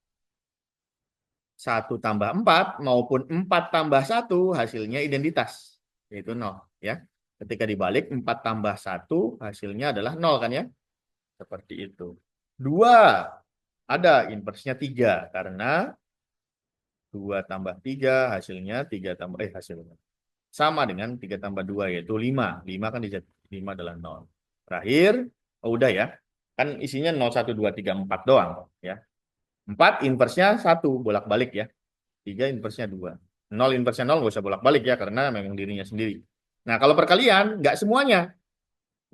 1 tambah 4 maupun 4 tambah 1 hasilnya identitas, yaitu 0. Ya. Ketika dibalik 4 tambah 1 hasilnya adalah 0 kan ya? Seperti itu. 2 ada inversnya 3 karena 2 tambah 3 hasilnya 3 tambah hasilnya sama dengan 3 tambah 2 yaitu 5. 5 kan 5 adalah 0. Terakhir, udah ya. Kan isinya 0, 1, 2, 3, 4 doang ya. 4 inversnya 1 bolak-balik ya. 3 inversnya 2. 0 inversnya 0 nggak usah bolak-balik ya karena memang dirinya sendiri. Nah, kalau perkalian nggak semuanya.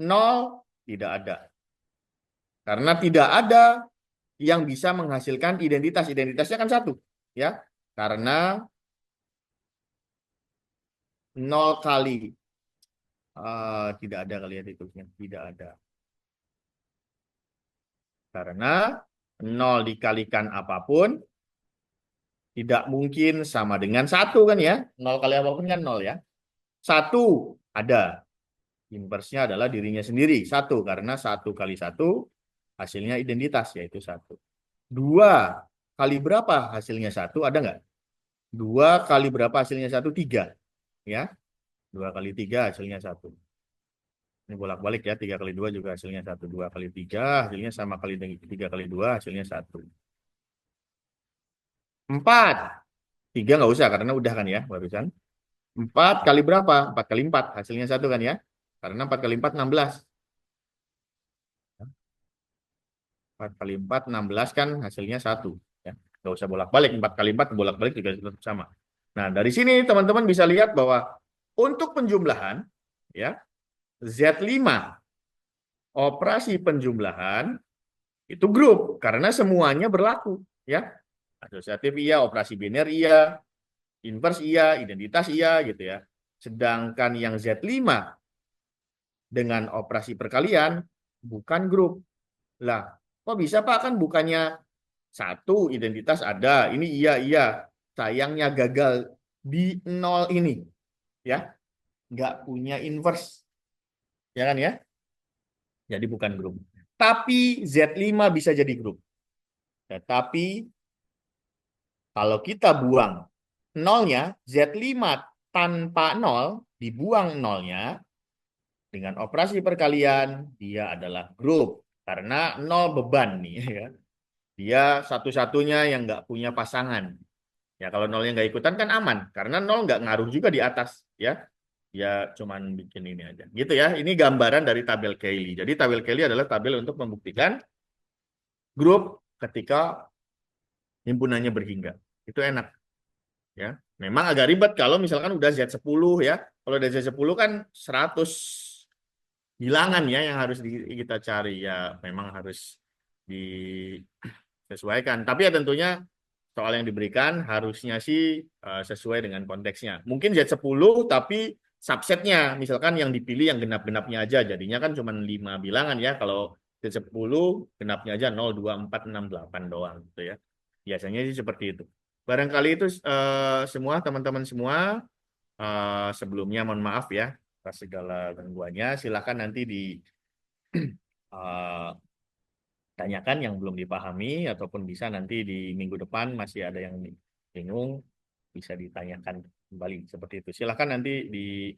0 tidak ada. Karena tidak ada yang bisa menghasilkan identitas. Identitasnya kan 1 ya. Karena 0 kali tidak ada kali ya hitungnya. Tidak ada. Karena 0 dikalikan apapun tidak mungkin sama dengan 1 kan ya. 0 kali apapun kan 0 ya. 1 ada. Inversnya adalah dirinya sendiri. 1 karena 1 kali 1 hasilnya identitas yaitu 1. 2 kali berapa hasilnya 1 ada nggak? 2 kali berapa hasilnya 1? 3. Ya. 2 kali 3 hasilnya 1. Ini bolak-balik ya. 3 kali 2 juga hasilnya 1. 2 kali 3 hasilnya sama kali 3 kali 2 hasilnya 1. 4. 3 nggak usah karena udah kan ya barusan. 4 kali berapa? 4 kali 4 hasilnya 1 kan ya. Karena 4 kali 4 16. 4 kali 4 16 kan hasilnya 1 ya. Nggak usah bolak-balik. 4 kali 4 bolak-balik juga tetap sama. Nah, dari sini teman-teman bisa lihat bahwa untuk penjumlahan ya Z5 operasi penjumlahan itu grup karena semuanya berlaku ya. Asosiatif iya, operasi biner iya, inverse iya, identitas iya gitu ya. Sedangkan yang Z5 dengan operasi perkalian bukan grup. Lah, kok bisa Pak? Kan bukannya 1 identitas ada. Ini iya. Sayangnya gagal di 0 ini. Ya, nggak punya inverse. Ya kan ya? Jadi bukan grup. Tapi Z5 bisa jadi grup. Tetapi kalau kita buang nolnya, Z5 tanpa 0, dibuang nolnya, dengan operasi perkalian, dia adalah grup. Karena 0 beban nih ya. Dia satu-satunya yang nggak punya pasangan. Ya kalau nolnya nggak ikutan kan aman. Karena 0 nggak ngaruh juga di atas. Ya, dia cuman bikin ini aja. Gitu ya, ini gambaran dari tabel Cayley. Jadi tabel Cayley adalah tabel untuk membuktikan grup ketika himpunannya berhingga. Itu enak. Ya, memang agak ribet kalau misalkan udah Z10 ya. Kalau udah Z10 kan 100 bilangan ya yang harus kita cari ya, memang harus disesuaikan. Tapi ya tentunya soal yang diberikan harusnya sih sesuai dengan konteksnya. Mungkin Z10 tapi subsetnya misalkan yang dipilih yang genap-genapnya aja jadinya kan cuma 5 bilangan ya. Kalau Z10 genapnya aja 0, 2, 4, 6, 8 doang gitu ya. Biasanya sih seperti itu. Barangkali itu semua teman-teman semua. Sebelumnya mohon maaf ya atas segala gangguannya. Silakan nanti ditanyakan yang belum dipahami ataupun bisa nanti di minggu depan masih ada yang bingung bisa ditanyakan kembali seperti itu. Silakan nanti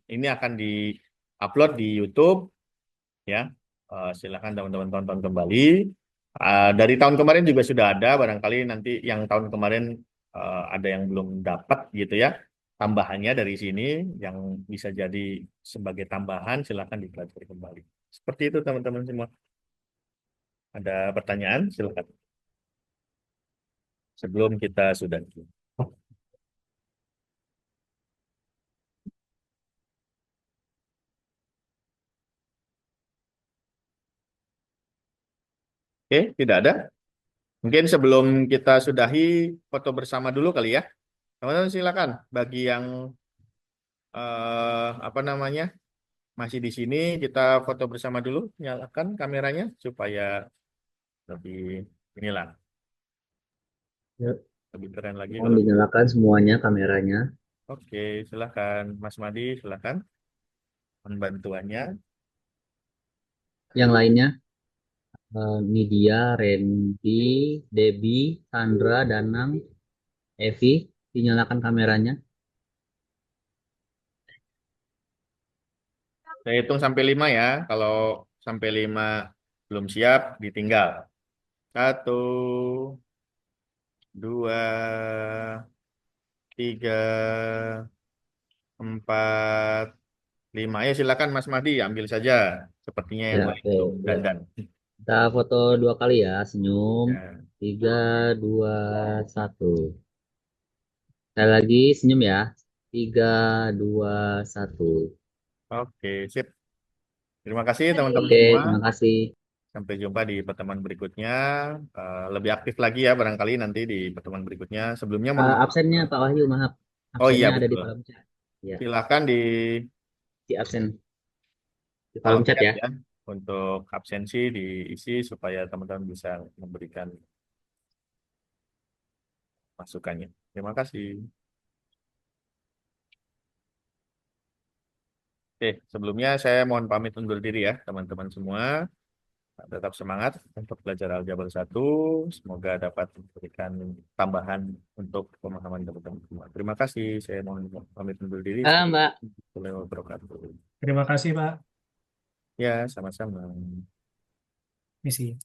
ini akan di-upload di YouTube ya. Silakan teman-teman tonton kembali. Dari tahun kemarin juga sudah ada, barangkali nanti yang tahun kemarin ada yang belum dapat gitu ya. Tambahannya dari sini yang bisa jadi sebagai tambahan silakan dipelajari kembali. Seperti itu teman-teman semua. Ada pertanyaan silakan. Sebelum kita sudah. Oke, tidak ada. Mungkin sebelum kita sudahi foto bersama dulu kali ya. Teman-teman silakan bagi yang apa namanya masih di sini kita foto bersama dulu. Nyalakan kameranya supaya lebih inilah Ya, lebih keren lagi mohon kalau dinyalakan semuanya kameranya. Oke, silakan Mas Madi, silakan mohon bantuannya. Yang lainnya, Nidia, Randy, Debbie, Sandra, Danang, Evi, dinyalakan kameranya. Saya hitung sampai 5 ya. Kalau sampai 5 belum siap, ditinggal. 1, 2, 3, 4, 5. Ya silakan Mas Madi, ambil saja. Sepertinya yang Ya, lain oke. belum dandan. Kita foto 2 kali ya, senyum. Ya. 3, 2, 1. Sekali lagi, senyum ya. 3, 2, 1. Oke, sip. Terima kasih teman-teman Oke, semua. terima kasih. Sampai jumpa di pertemuan berikutnya. Lebih aktif lagi ya barangkali nanti di pertemuan berikutnya. Sebelumnya mohon maaf. Absennya Pak Wahyu, maaf. Oh iya Absennya ada di betul. kolom chat. Ya, Silakan di di absen di kolom kolom chat chat ya. ya untuk absensi diisi supaya teman-teman bisa memberikan masukannya. Terima kasih. Oke, sebelumnya saya mohon pamit undur diri ya teman-teman semua. Tetap semangat untuk belajar Aljabar 1. Semoga dapat memberikan tambahan untuk pemahaman teman-teman semua. Terima kasih. Saya mohon pamit undur diri. Mbak. Assalamualaikum warahmatullahi wabarakatuh. Terima kasih Pak. Ya, sama-sama. Misi.